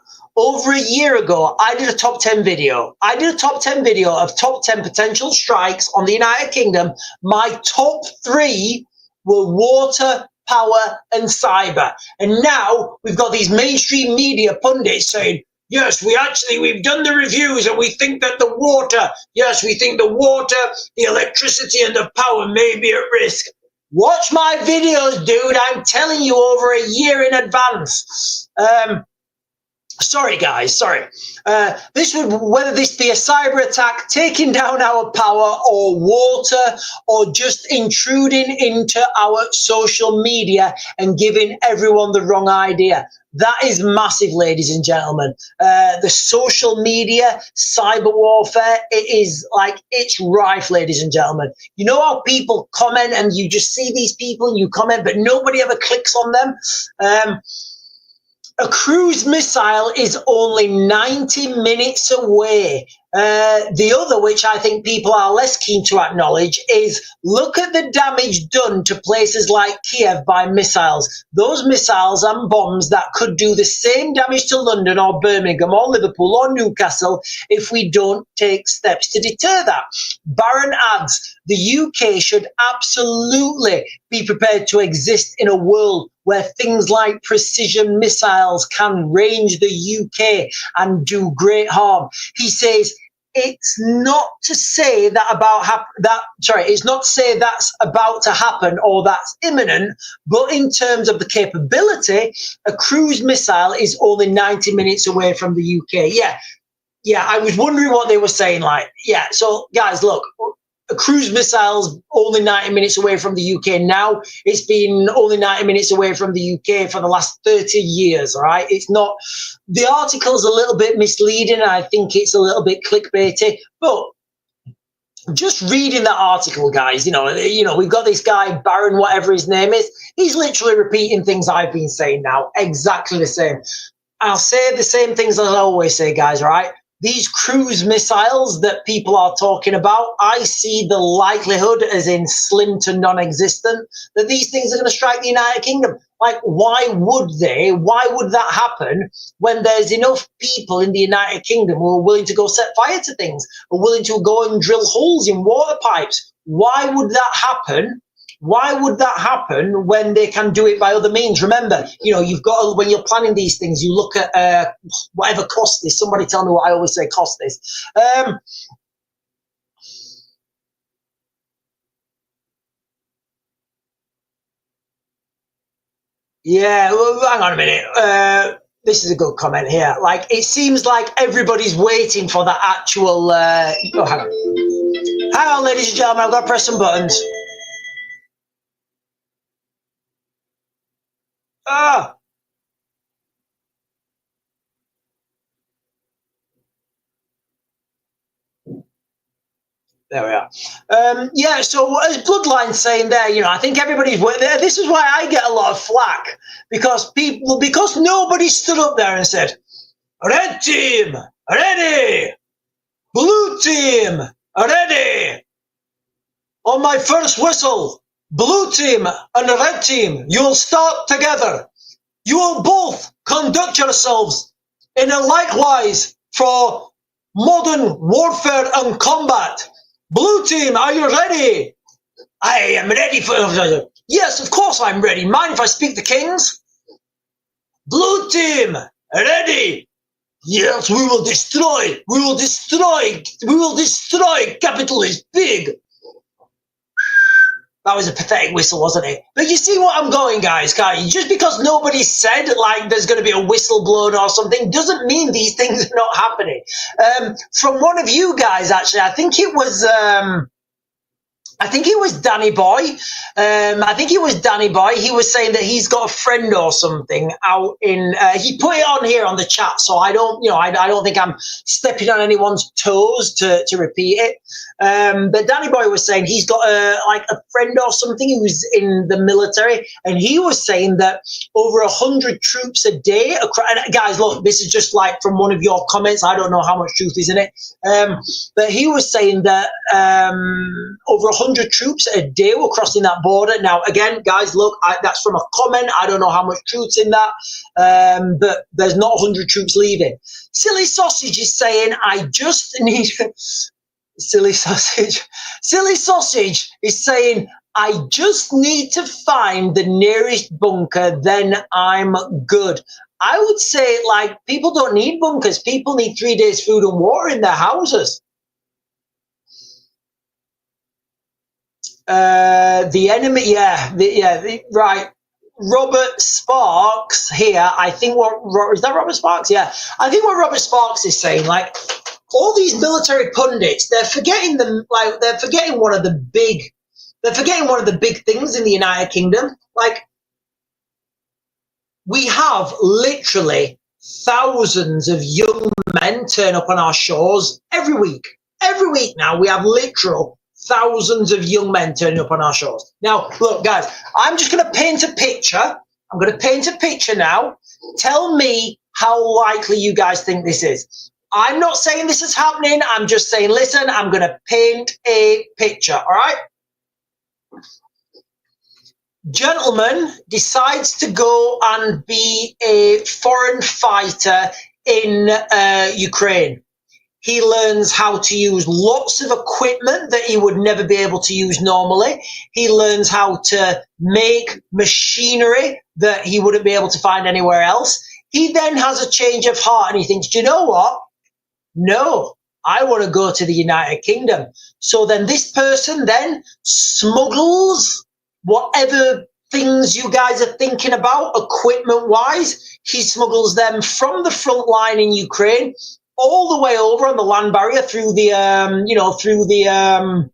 I did a top 10 video. I did a top 10 video of top 10 potential strikes on the United Kingdom. My top 3 were water, power, and cyber. And now we've got these mainstream media pundits saying, yes, we've done the reviews and we think that the water, the electricity and the power may be at risk. Watch my videos, dude. I'm telling you over a year in advance. Sorry, guys. Sorry. Whether this be a cyber attack, taking down our power or water, or just intruding into our social media and giving everyone the wrong idea. That is massive, ladies and gentlemen. The social media, cyber warfare, it's rife, ladies and gentlemen. You know how people comment and you just see these people and you comment, but nobody ever clicks on them? A cruise missile is only 90 minutes away. The other, which I think people are less keen to acknowledge, is look at the damage done to places like Kiev by missiles. Those missiles and bombs that could do the same damage to London or Birmingham or Liverpool or Newcastle if we don't take steps to deter that. Barron adds, the UK should absolutely be prepared to exist in a world where things like precision missiles can range the UK and do great harm. He says, it's not to say that's about to happen or that's imminent, but in terms of the capability, a cruise missile is only 90 minutes away from the UK. Yeah, yeah, I was wondering what they were saying. Like, yeah, so guys, look, cruise missiles only 90 minutes away from the UK now. It's been only 90 minutes away from the UK for the last 30 years, all right? It's not, the article's a little bit misleading. I think it's a little bit clickbaity, but just reading that article, guys, you know, we've got this guy, Baron, whatever his name is. He's literally repeating things I've been saying now, exactly the same. I'll say the same things as I always say, guys, right? These cruise missiles that people are talking about, I see the likelihood as in slim to non-existent that these things are going to strike the United Kingdom. Like, why would they? Why would that happen when there's enough people in the United Kingdom who are willing to go set fire to things, are willing to go and drill holes in water pipes? Why would that happen? Why would that happen when they can do it by other means? Remember, you know, you've got to, when you're planning these things, you look at whatever cost is. Somebody tell me what I always say cost is. Yeah, well, hang on a minute. This is a good comment here. Like, it seems like everybody's waiting for the actual. Oh, hang on. Hang on, ladies and gentlemen, I've got to press some buttons. Ah. There we are. Yeah, so as Bloodline's saying there, you know, I think everybody's there. This is why I get a lot of flack because nobody stood up there and said, "Red team, ready! Blue team, ready! On my first whistle, blue team and red team, you will start together. You will both conduct yourselves in a likewise for modern warfare and combat. Blue team, are you ready? I am ready for... Yes, of course I'm ready. Mind if I speak the kings? Blue team, ready? Yes, we will destroy. We will destroy. We will destroy. Capital is big. That was a pathetic whistle, wasn't it? But you see what I'm going, guys, can't you? Just because nobody said, like, there's going to be a whistle blown or something, doesn't mean these things are not happening. From one of you guys, actually, I think it was Danny Boy. He was saying that he's got a friend or something out in. He put it on here on the chat, so I don't think I'm stepping on anyone's toes to repeat it. But Danny Boy was saying he's got a friend or something who's in the military, and he was saying that over 100 troops a day. And guys, look, this is just like from one of your comments. I don't know how much truth is in it, but he was saying that over 100 troops a day were crossing that border. Now, again, guys, look, that's from a comment. I don't know how much truth's in that, but there's not 100 troops leaving. Silly Sausage is saying, I just need... Silly Sausage is saying, I just need to find the nearest bunker, then I'm good. I would say, like, people don't need bunkers. People need 3 days food and water in their houses. The enemy, right. Robert Sparks here. I think is that Robert Sparks? Yeah, I think what Robert Sparks is saying, like, all these military pundits, they're forgetting one of the big things in the United Kingdom. Like, we have literally thousands of young men turn up on our shores every week. Every week now, we have literal thousands of young men turning up on our shores. Now, look, guys, I'm just going to paint a picture. I'm going to paint a picture now. Tell me how likely you guys think this is. I'm not saying this is happening. I'm just saying, listen, I'm going to paint a picture, all right? Gentleman decides to go and be a foreign fighter in Ukraine. He learns how to use lots of equipment that he would never be able to use normally. He learns how to make machinery that he wouldn't be able to find anywhere else. He then has a change of heart and he thinks, do you know what? No, I want to go to the United Kingdom. So then this person then smuggles whatever things you guys are thinking about equipment-wise. He smuggles them from the front line in Ukraine all the way over on the land barrier through the, through the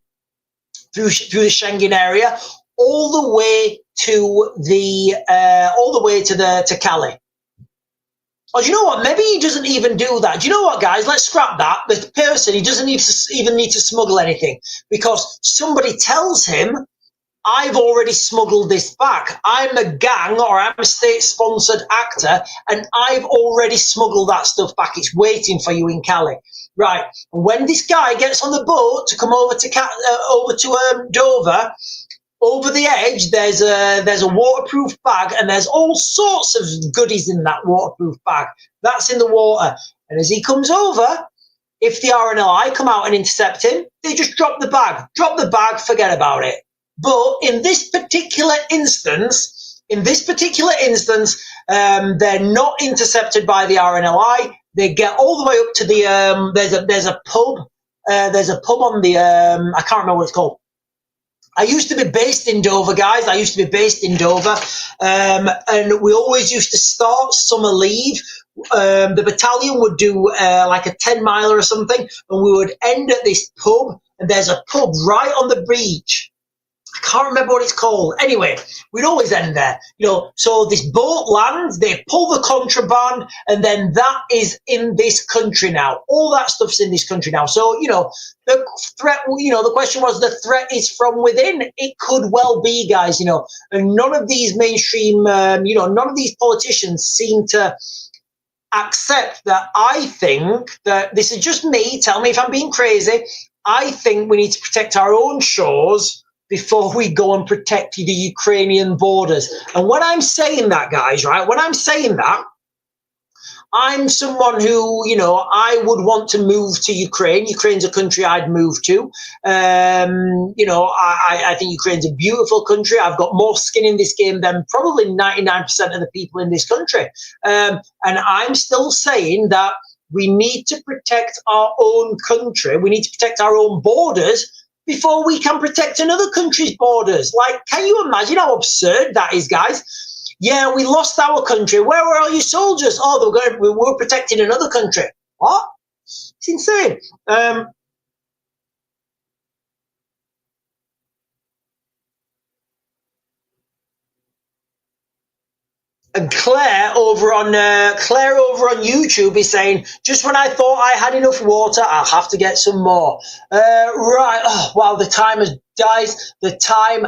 Schengen area, all the way to to Calais. Oh, do you know what? Maybe he doesn't even do that. Do you know what, guys? Let's scrap that. The person, he doesn't even need to smuggle anything because somebody tells him, I've already smuggled this back. I'm a gang or I'm a state-sponsored actor and I've already smuggled that stuff back. It's waiting for you in Calais. Right. When this guy gets on the boat to come over to Dover, over the edge, there's a waterproof bag, and there's all sorts of goodies in that waterproof bag. That's in the water. And as he comes over, if the RNLI come out and intercept him, they just drop the bag. Drop the bag, forget about it. But in this particular instance, they're not intercepted by the RNLI. They get all the way up to the there's a pub. There's a pub on the I can't remember what it's called. I used to be based in Dover, guys. And we always used to start summer leave. The battalion would do like a 10-miler or something, and we would end at this pub. And there's a pub right on the beach. I can't remember what it's called. Anyway, we'd always end there. So this boat lands, they pull the contraband, and then that is in this country now. All that stuff's in this country now. So, the threat, the question was, the threat is from within. It could well be, guys, and none of these mainstream, none of these politicians seem to accept that. I think that this is just me. Tell me if I'm being crazy. I think we need to protect our own shores before we go and protect the Ukrainian borders. And when I'm saying that, guys, right, when I'm saying that, I'm someone who, I would want to move to Ukraine. Ukraine's a country I'd move to. I think Ukraine's a beautiful country. I've got more skin in this game than probably 99% of the people in this country. And I'm still saying that we need to protect our own country. We need to protect our own borders before we can protect another country's borders. Like, can you imagine how absurd that is, guys? Yeah, we lost our country. Where were all your soldiers? Oh, we were protecting another country. What? It's insane. And Claire over on YouTube is saying, just when I thought I had enough water, I'll have to get some more. Right. Oh, wow, the time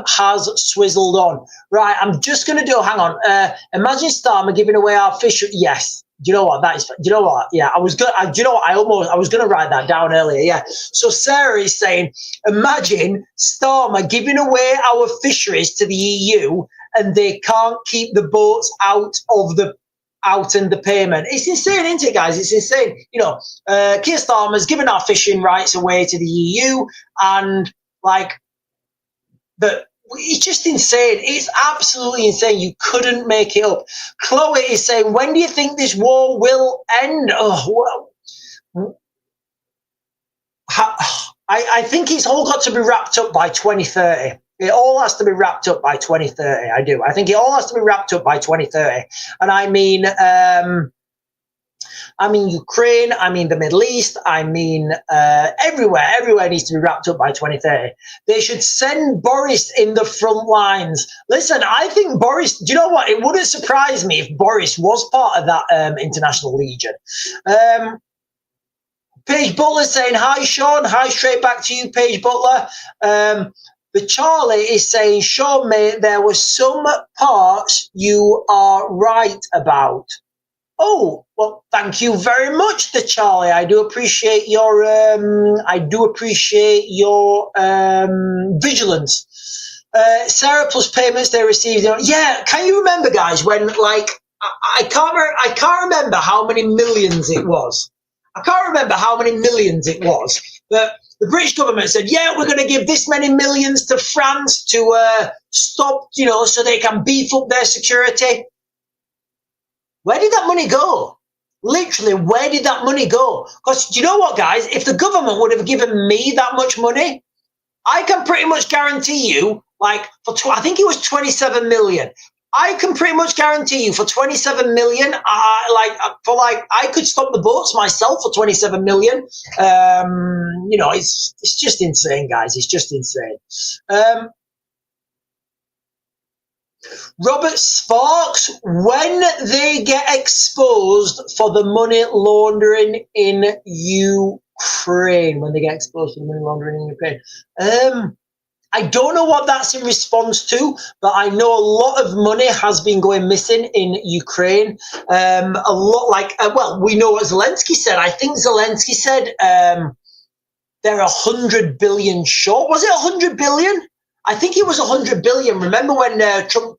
has swizzled on. Right, I'm just going to hang on. Imagine Starmer giving away our fish. Yes. Do you know what? Yeah, I was going to write that down earlier. Yeah. So Sarah is saying, imagine Starmer giving away our fisheries to the EU and they can't keep the boats out and the payment. It's insane, isn't it, guys? It's insane. Keir Starmer's given our fishing rights away to the EU, and it's just insane. It's absolutely insane. You couldn't make it up. Chloe is saying, when do you think this war will end? Oh, well, I think it's all got to be wrapped up by 2030. It all has to be wrapped up by 2030. I do. I think it all has to be wrapped up by 2030. And I mean Ukraine, I mean the Middle East, I mean everywhere needs to be wrapped up by 2030. They should send Boris in the front lines. Listen, I think Boris, do you know what? It wouldn't surprise me if Boris was part of that International Legion. Paige Butler saying, hi, Sean. Hi, straight back to you, Paige Butler. The Charlie is saying, Sean, mate, there were some parts you are right about. Oh, well, thank you very much, the Charlie. I do appreciate your vigilance. Sarah plus payments they received. Yeah, can you remember, guys, when I can't remember how many millions it was. But the British government said, yeah, we're going to give this many millions to France to stop, so they can beef up their security. Where did that money go? Literally, where did that money go? Because do you know what, guys? If the government would have given me that much money, I can pretty much guarantee you, I think it was 27 million. I can pretty much guarantee you for 27 million, I could stop the boats myself for 27 million. It's just insane, guys. It's just insane. Robert Sparks, when they get exposed for the money laundering in Ukraine, I don't know what that's in response to, but I know a lot of money has been going missing in Ukraine. A lot, we know what Zelensky said. I think Zelensky said they're 100 billion short. Was it 100 billion? I think it was 100 billion. Remember when Trump,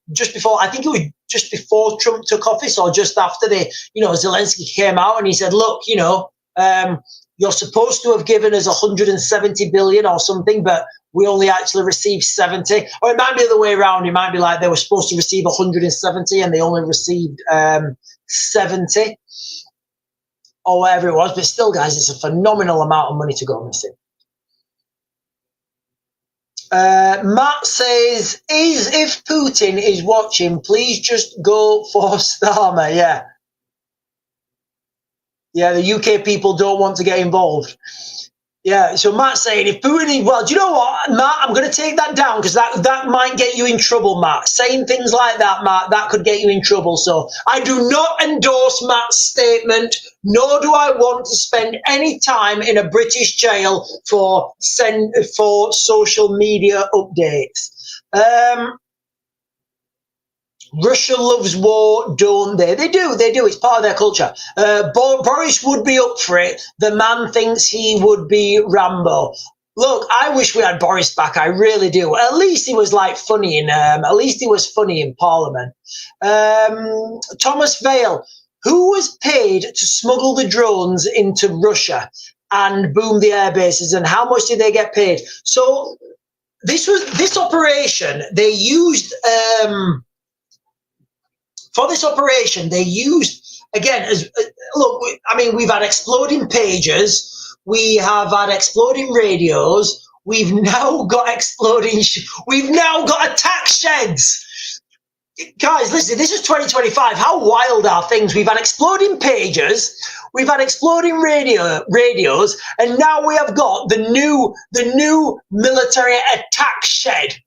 I think it was just before Trump took office or just after Zelensky came out and he said, look, you're supposed to have given us 170 billion or something, but we only actually received 70. Or it might be the other way around. It might be like they were supposed to receive 170 and they only received 70 or whatever it was. But still, guys, it's a phenomenal amount of money to go missing. Matt says, if Putin is watching, please just go for Starmer. Yeah, the UK people don't want to get involved. Yeah, so Matt's saying, if Putin, well, do you know what, Matt, I'm going to take that down because that might get you in trouble, Matt. Saying things like that, Matt, that could get you in trouble. So I do not endorse Matt's statement, nor do I want to spend any time in a British jail for social media updates. Russia loves war, don't they? They do. It's part of their culture. Boris would be up for it. The man thinks he would be Rambo. Look, I wish we had Boris back. I really do. At least he was funny in Parliament. Thomas Vale, who was paid to smuggle the drones into Russia and boom the air bases, and how much did they get paid? So this operation, they used for this operation, they used, again, we've had exploding pages, we have had exploding radios, we've now got attack sheds. Guys, listen, this is 2025. How wild are things? We've had exploding pages, we've had exploding radios, and now we have got the new military attack shed.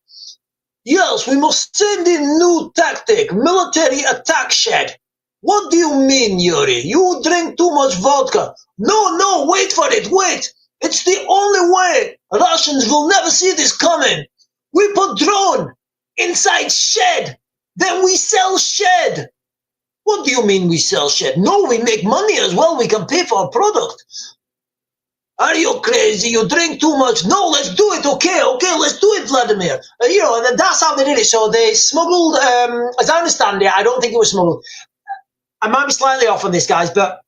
Yes, we must send in new tactic, military attack shed. What do you mean, Yuri? You drink too much vodka. No, wait for it, wait. It's the only way. Russians will never see this coming. We put drone inside shed, then we sell shed. What do you mean we sell shed? No, we make money as well. We can pay for a product. Are you crazy? You drink too much. No, let's do it. Okay, let's do it, Vladimir. And that's how they did it. So they smuggled, as I understand it, I don't think it was smuggled. I might be slightly off on this, guys, but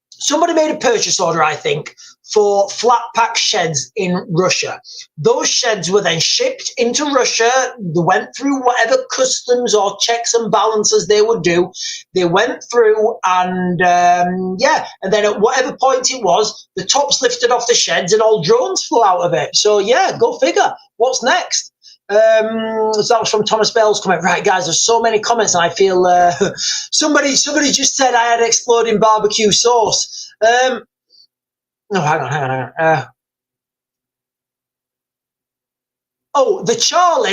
somebody made a purchase order, I think, for flat pack sheds in Russia. Those sheds were then shipped into Russia. They went through whatever customs or checks and balances they would do. They went through and, and then at whatever point it was, the tops lifted off the sheds and all drones flew out of it. So, yeah, go figure. What's next? So that was from Thomas Bell's comment. Right, guys, there's so many comments, and I feel somebody just said I had exploding barbecue sauce. No, hang on. The Charlie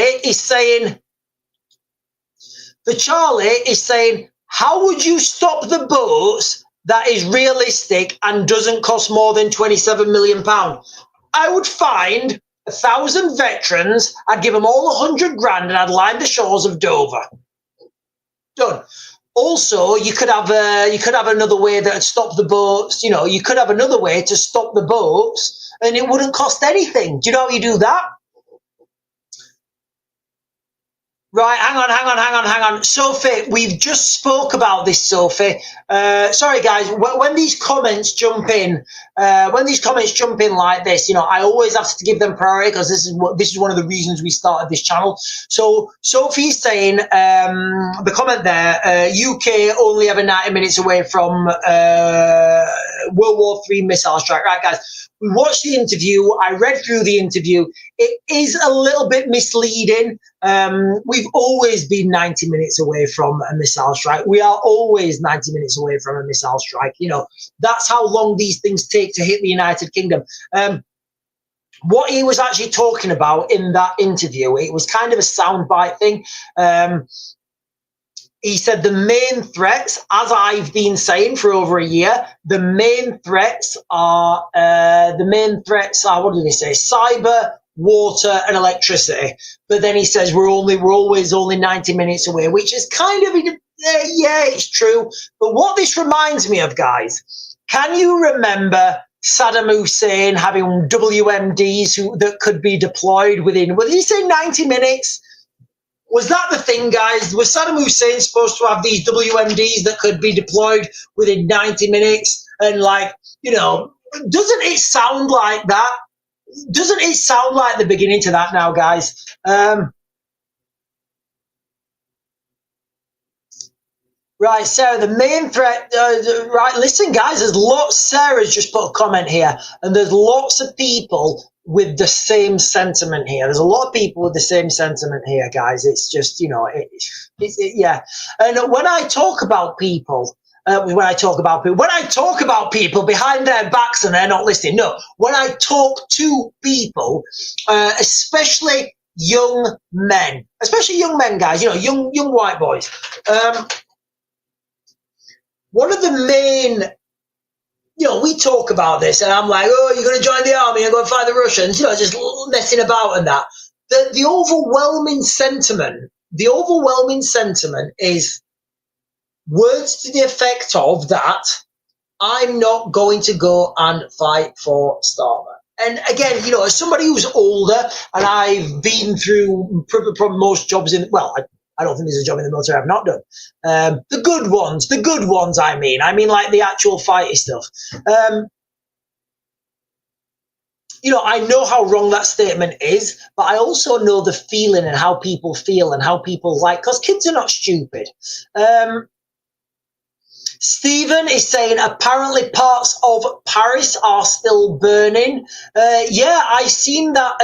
is saying, how would you stop the boats that is realistic and doesn't cost more than £27 million? I would find 1,000 veterans, I'd give them all 100 grand, and I'd line the shores of Dover. Done. Also, you could have another way that would stop the boats. You could have another way to stop the boats, and it wouldn't cost anything. Do you know how you do that? Right, hang on. Sophie, we've just spoke about this, Sophie. Sorry, guys, when these comments jump in like this, I always have to give them priority because this is one of the reasons we started this channel. So Sophie's saying, the comment there, UK only ever 90 minutes away from World War III missile strike. Right, guys, we watched the interview. I read through the interview. It is a little bit misleading. We've always been 90 minutes away from a missile strike. We are always 90 minutes away from a missile strike. You know, that's how long these things take to hit the United Kingdom. What he was actually talking about in that interview, it was kind of a soundbite thing. He said the main threats, as I've been saying for over a year, the main threats are, what did he say? Cyber, water, and electricity. But then he says we're always only 90 minutes away, which is kind of, yeah, it's true. But what this reminds me of, guys, can you remember Saddam Hussein having WMDs that could be deployed within, what did he say, 90 minutes? Was that the thing, guys? Was Saddam Hussein supposed to have these WMDs that could be deployed within 90 minutes? And, like, you know, doesn't it sound like that? Doesn't it sound like the beginning to that now, guys? Right, Sarah, the main threat, right, listen, guys, there's lots, Sarah's just put a comment here, and there's lots of people with the same sentiment here. There's a lot of people with the same sentiment here, guys. It's just, you know, yeah. And when I talk about people, when I talk about people behind their backs and they're not listening, no, when I talk to people, especially young men, guys, you know, young white boys, one of the main, you know, we talk about this and I'm like, oh, you're going to join the army and go and fight the Russians, you know, just messing about and that. The overwhelming sentiment is words to the effect of that, I'm not going to go and fight for Starmer. And again, you know, as somebody who's older and I've been through probably most jobs well, I don't think there's a job in the military I've not done. The good ones, I mean like the actual fighty stuff. You know, I know how wrong that statement is, but I also know the feeling and how people feel and how people like, because kids are not stupid. Stephen is saying apparently parts of Paris are still burning. Yeah, I've seen that.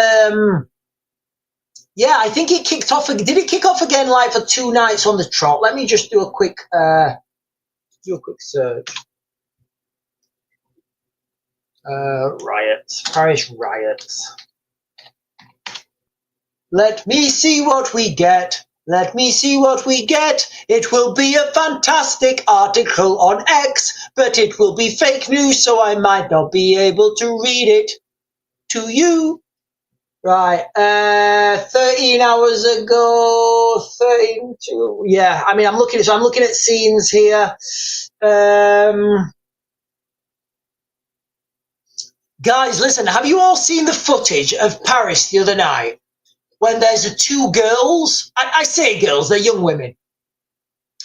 Yeah, I think it kicked off. Did it kick off again like for 2 nights on the trot? Let me just do a quick search. Riots, Paris riots. Let me see what we get. Let me see what we get. It will be a fantastic article on X, but it will be fake news, so I might not be able to read it to you. Right, 13 hours ago, 32, yeah, I mean, I'm looking at scenes here. Guys, listen, have you all seen the footage of Paris the other night? When there's the 2 girls, I say girls, they're young women.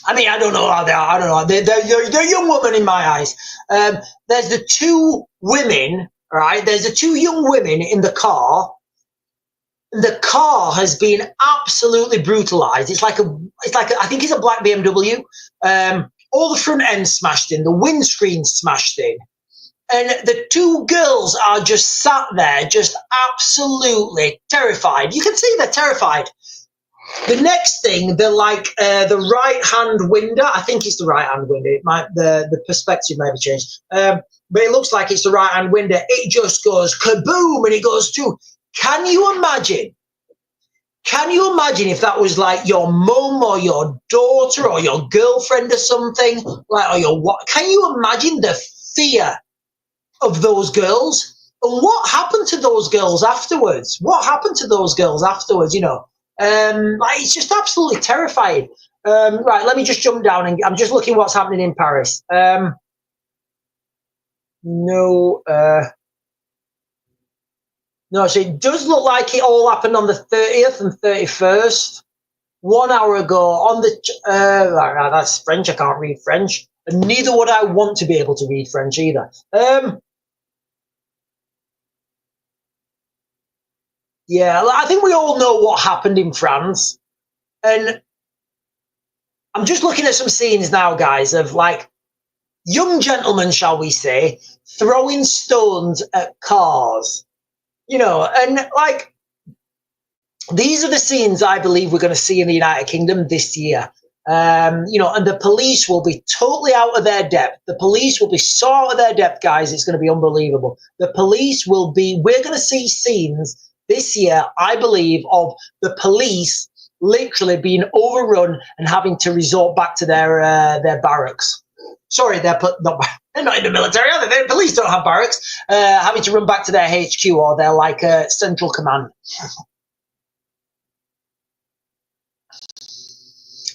I mean, I don't know how they are, I don't know, they're young women in my eyes. There's the 2 women, right, there's the 2 young women in the car. The car has been absolutely brutalized. It's like I think it's a black BMW. All the front end smashed in, the windscreen smashed in, and the 2 girls are just sat there, just absolutely terrified. You can see they're terrified. The next thing, they're like the right-hand window. I think it's the right-hand window. It might the perspective might be changed, but it looks like it's the right-hand window. It just goes kaboom, and it goes to. Can you imagine if that was like your mum or your daughter or your girlfriend or something, like, or your what? Can you imagine the fear of those girls? And what happened to those girls afterwards? You know, like, it's just absolutely terrifying. Right, let me just jump down and I'm just looking what's happening in Paris. No, so it does look like it all happened on the 30th and 31st. 1 hour ago on the, that's French, I can't read French. And neither would I want to be able to read French either. Yeah, I think we all know what happened in France. And I'm just looking at some scenes now, guys, of like young gentlemen, shall we say, throwing stones at cars. You know, and like, these are the scenes I believe we're going to see in the United Kingdom this year. And the police will be totally out of their depth. The police will be so out of their depth, guys, it's going to be unbelievable. We're going to see scenes this year, I believe, of the police literally being overrun and having to resort back to their barracks. Sorry, they're not in the military, are they? The police don't have barracks. Having to run back to their HQ or their central command.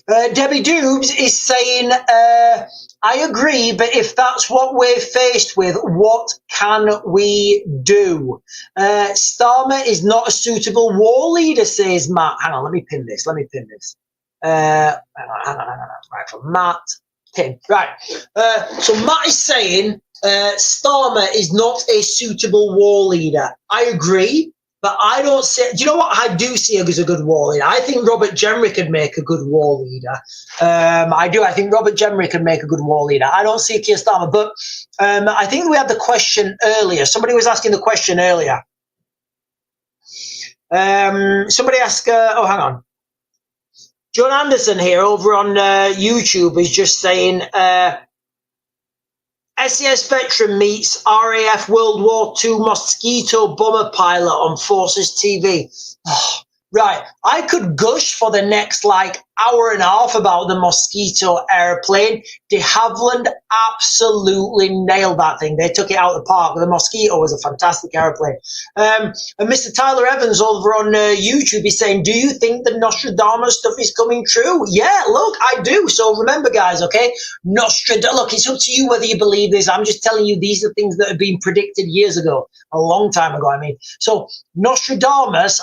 Debbie Doobs is saying, I agree, but if that's what we're faced with, what can we do? Starmer is not a suitable war leader, says Matt. Hang on, let me pin this. Hang on. Right, from Matt, pin. Right. So Matt is saying Starmer is not a suitable war leader. I agree. But I don't see. Do you know what I do see as a good war leader? I think Robert Jenrick could make a good war leader. I do. I think Robert Jenrick could make a good war leader. I don't see Keir Starmer. But I think we had the question earlier. Somebody was asking the question earlier. Somebody asked. Hang on. John Anderson here over on YouTube is just saying. SES veteran meets RAF World War II Mosquito bomber pilot on Forces TV. Oh, right, I could gush for the next hour and a half about the Mosquito airplane. De Havilland absolutely nailed that thing. They took it out of the park. The Mosquito was a fantastic airplane. And Mr. Tyler Evans over on YouTube is saying, do you think the Nostradamus stuff is coming true? Yeah, look, I do. So remember, guys, okay? Nostradamus, look, it's up to you whether you believe this. I'm just telling you these are things that have been predicted years ago, a long time ago, I mean. So Nostradamus,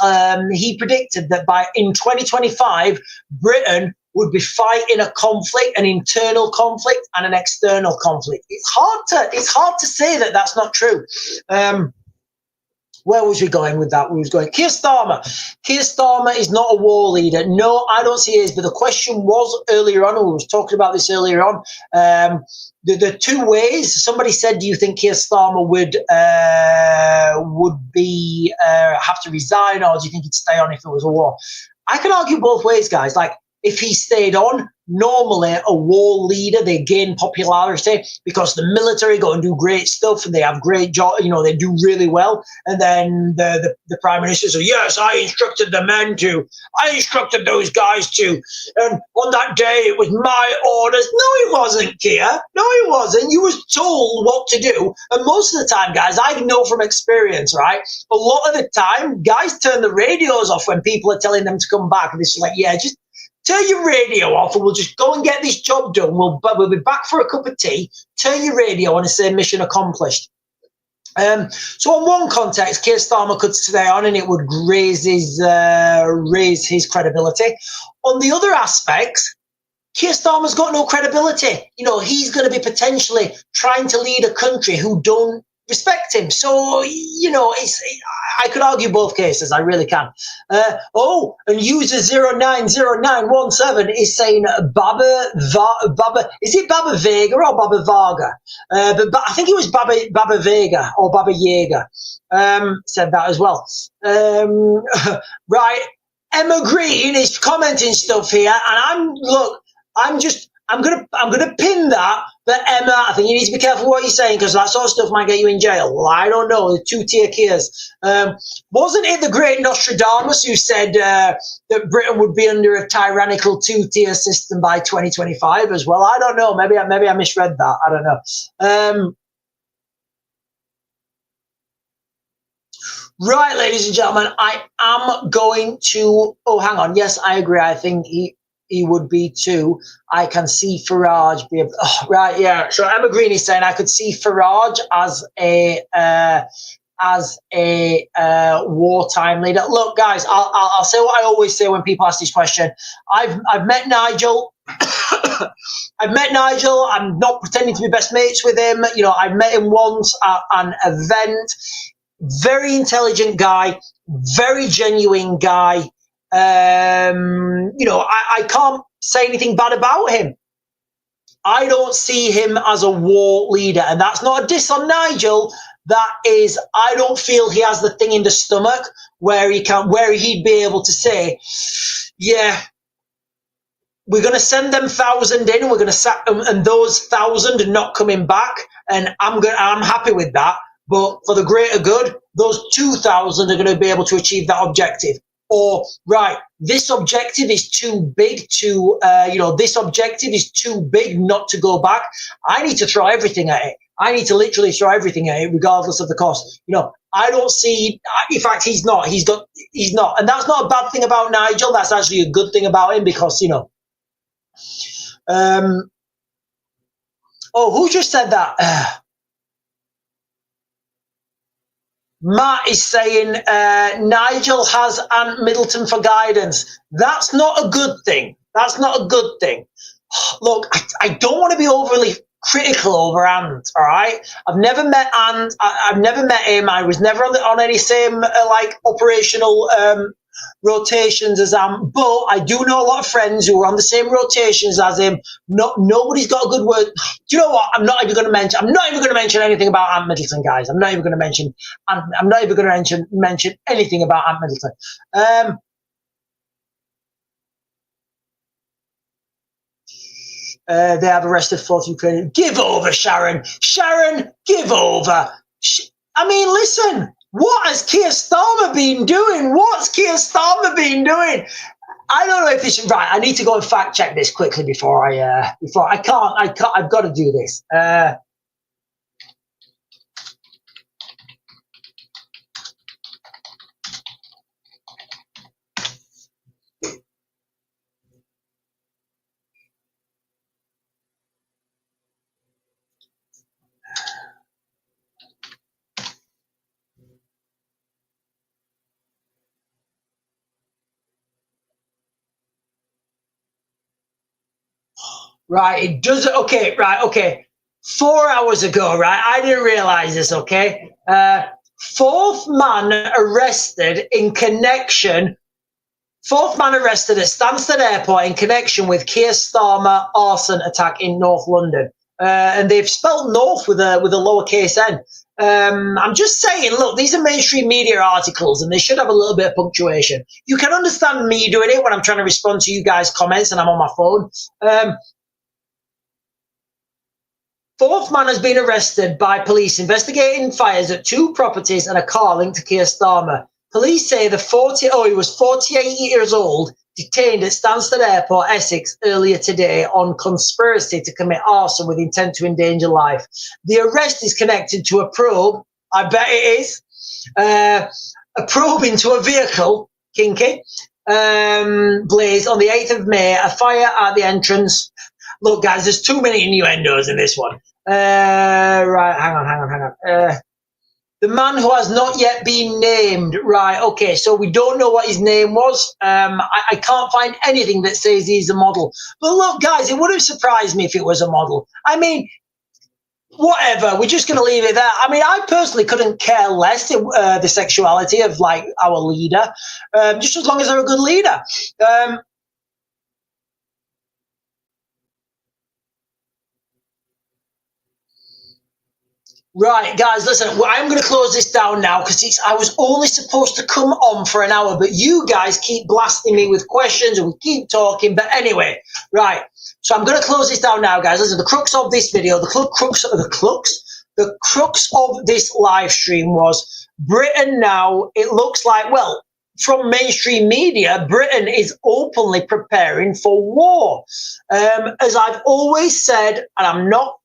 he predicted that in 2025, Britain would be fighting a conflict, an internal conflict and an external conflict. It's hard to say that that's not true. Where was we going with that? We was going Keir Starmer. Keir Starmer is not a war leader. No, I don't see it is. But the question was earlier on, and we was talking about this earlier on. The two ways. Somebody said, "Do you think Keir Starmer would have to resign, or do you think he'd stay on if it was a war?" I can argue both ways, guys. If he stayed on, normally a war leader, they gain popularity because the military go and do great stuff and they have great job, they do really well. And then the prime minister says, yes, I instructed the men to, I instructed those guys to. And on that day, it was my orders. No, it wasn't, Keir. No, it wasn't. You was told what to do. And most of the time, guys, I know from experience, right? A lot of the time, guys turn the radios off when people are telling them to come back. And it's like, yeah, just turn your radio off and we'll just go and get this job done. We'll be back for a cup of tea. Turn your radio on and say mission accomplished. So on one context, Keir Starmer could stay on and it would raise his credibility. On the other aspects, Keir Starmer's got no credibility. He's going to be potentially trying to lead a country who don't respect him. So, I could argue both cases. I really can. And user 090917 is saying Baba, is it Baba Vega or Baba Varga? But I think it was Baba Vega or Baba Yaga said that as well. Right. Emma Green is commenting stuff here, and I'm gonna pin that. But Emma, I think you need to be careful what you're saying because that sort of stuff might get you in jail. Well, I don't know. The two-tier Keirs. Wasn't it the great Nostradamus who said that Britain would be under a tyrannical two-tier system by 2025 as well? I don't know. Maybe I misread that. I don't know. Right, ladies and gentlemen, I am going to. Oh, hang on. Yes, I agree. I think he would be too. I can see Farage be right, yeah. So Emma Green is saying I could see Farage as a wartime leader. Look, guys, I'll say what I always say when people ask this question. I've met Nigel. I've met Nigel. I'm not pretending to be best mates with him. I've met him once at an event. Very intelligent guy, very genuine guy. I can't say anything bad about him. I don't see him as a war leader, and that's not a diss on Nigel. That is, I don't feel he has the thing in the stomach where he'd be able to say, yeah, we're going to send them 1,000 in, and we're going to sack them, and those 1,000 are not coming back, and I'm happy with that. But for the greater good, those 2,000 are going to be able to achieve that objective. Or, right, this objective is too big to, this objective is too big not to go back. I need to throw everything at it. I need to literally throw everything at it, regardless of the cost. I don't see, in fact, he's not. He's not. And that's not a bad thing about Nigel. That's actually a good thing about him because, who just said that? Matt is saying Nigel has Ant Middleton for guidance. That's not a good thing. That's not a good thing. Look, I don't want to be overly critical over Ant, all right? I've never met Ant. I've never met him. I was never on any same operational rotations as Ant, but I do know a lot of friends who are on the same rotations as him. Nobody's got a good word. Do you know what? I'm not even going to mention anything about Ant Middleton, guys. I'm not even going to mention anything about Ant Middleton. They have arrested 40 Ukrainians. Give over, Sharon. Sharon, give over. I mean, listen. What has Keir Starmer been doing? What's Keir Starmer been doing? I don't know if this is right. I need to go and fact check this quickly before I can't. I've got to do this. Right, it does. Okay, right, okay. 4 hours ago, right? I didn't realize this. Okay, fourth man arrested at Stansted Airport in connection with Keir Starmer arson attack in North London, and they've spelled North with a lowercase n. I'm just saying, look, these are mainstream media articles and they should have a little bit of punctuation. You can understand me doing it when I'm trying to respond to you guys' comments and I'm on my phone. Fourth man has been arrested by police investigating fires at 2 properties and a car linked to Keir Starmer. Police say he was 48 years old, detained at Stansted Airport, Essex, earlier today on conspiracy to commit arson with intent to endanger life. The arrest is connected to a probe, I bet it is, a probe into a vehicle, kinky, blaze on the 8th of May, a fire at the entrance. Look, guys, there's too many innuendos in this one. Right, hang on. The man who has not yet been named. Right, okay, so we don't know what his name was. I can't find anything that says he's a model. But look, guys, it wouldn't surprise me if it was a model. I mean, whatever, we're just going to leave it there. I mean, I personally couldn't care less the sexuality of, our leader, just as long as they're a good leader. Right, guys, listen, I'm going to close this down now because I was only supposed to come on for an hour, but you guys keep blasting me with questions and we keep talking. But anyway, right, so I'm going to close this down now, guys. Listen, the crux of this video, the crux of this live stream was Britain now, it looks like, well, from mainstream media, Britain is openly preparing for war. As I've always said, and I'm not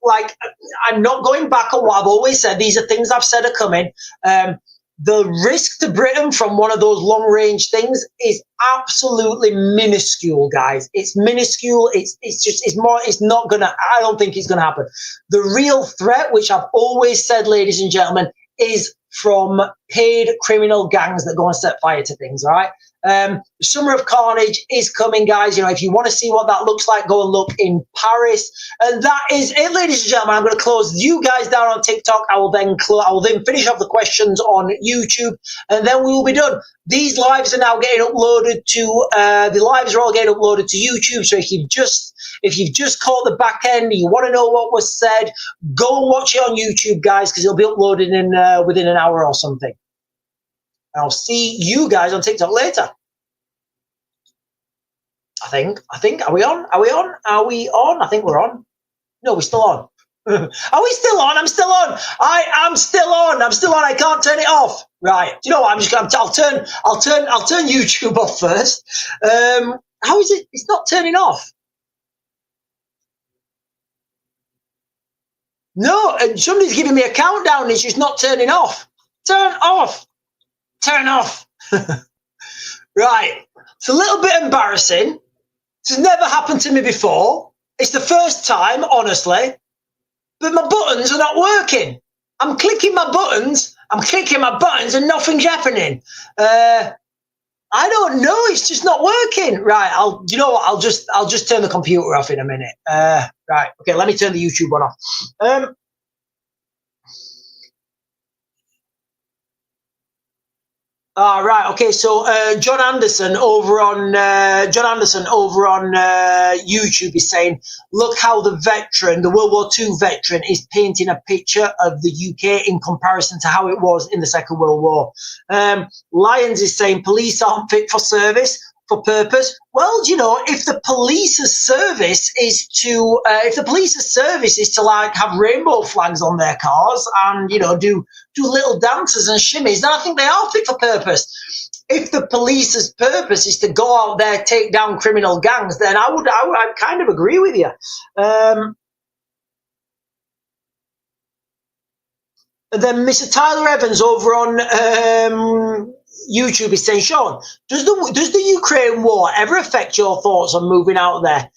going back on what I've always said, these are things I've said are coming. The risk to Britain from one of those long-range things is absolutely minuscule, guys. It's minuscule. It's not gonna, I don't think it's gonna happen. The real threat, which I've always said, ladies and gentlemen, is from paid criminal gangs that go and set fire to things, all right? Summer of Carnage is coming, guys. You know, if you want to see what that looks like, go and look in Paris. And that is it, ladies and gentlemen. I'm going to close you guys down on TikTok. I will then finish off the questions on YouTube, and then we will be done. These lives are now getting uploaded to the lives are all getting uploaded to YouTube. So if you've just caught the back end, you want to know what was said, go and watch it on YouTube, guys, because it'll be uploaded in within an hour or something. I'll see you guys on TikTok later. I think. Are we on? I think we're on. No, we're still on. Are we still on? I'm still on. I'm still on. I can't turn it off. Right. Do you know what? I'll turn YouTube off first. How is it? It's not turning off. No, and somebody's giving me a countdown. It's just not turning off. Turn off. Right. It's a little bit embarrassing. This has never happened to me before. It's the first time, honestly. But my buttons are not working. I'm clicking my buttons, and nothing's happening. I don't know. It's just not working. Right. You know what? I'll just turn the computer off in a minute. Right. Okay. Let me turn the YouTube one off. Right. Okay. So John Anderson over on YouTube is saying, "Look how the World War II veteran, is painting a picture of the UK in comparison to how it was in the Second World War." Lyons is saying, "Police aren't fit for service." For purpose. Well, you know, if the police's service is to like have rainbow flags on their cars and, you know, do little dances and shimmies, then I think they are fit for purpose. If the police's purpose is to go out there, take down criminal gangs, then I kind of agree with you. And then Mr. Tyler Evans over on YouTube is saying, "Sean, does the Ukraine war ever affect your thoughts on moving out there?"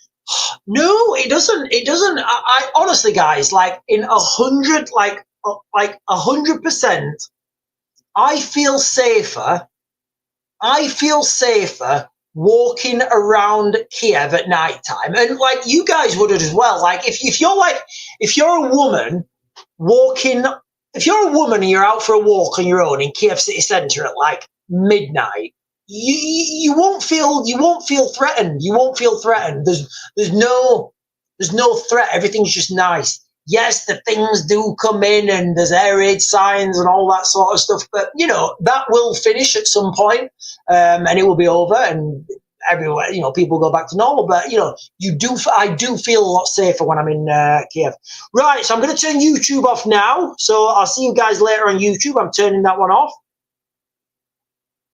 No, it doesn't. It doesn't. I honestly, guys, like in 100%, I feel safer walking around Kiev at nighttime, and like you guys would as well. Like if you're a woman walking. If you're a woman and you're out for a walk on your own in Kiev city centre at like midnight, you won't feel threatened. You won't feel threatened. There's no threat. Everything's just nice. Yes, the things do come in and there's air raid signs and all that sort of stuff, but you know that will finish at some point, and it will be over and everywhere, you know, people go back to normal. But you know, I do feel a lot safer when I'm in Kiev. Right, so I'm going to turn YouTube off now. So I'll see you guys later on YouTube. I'm turning that one off.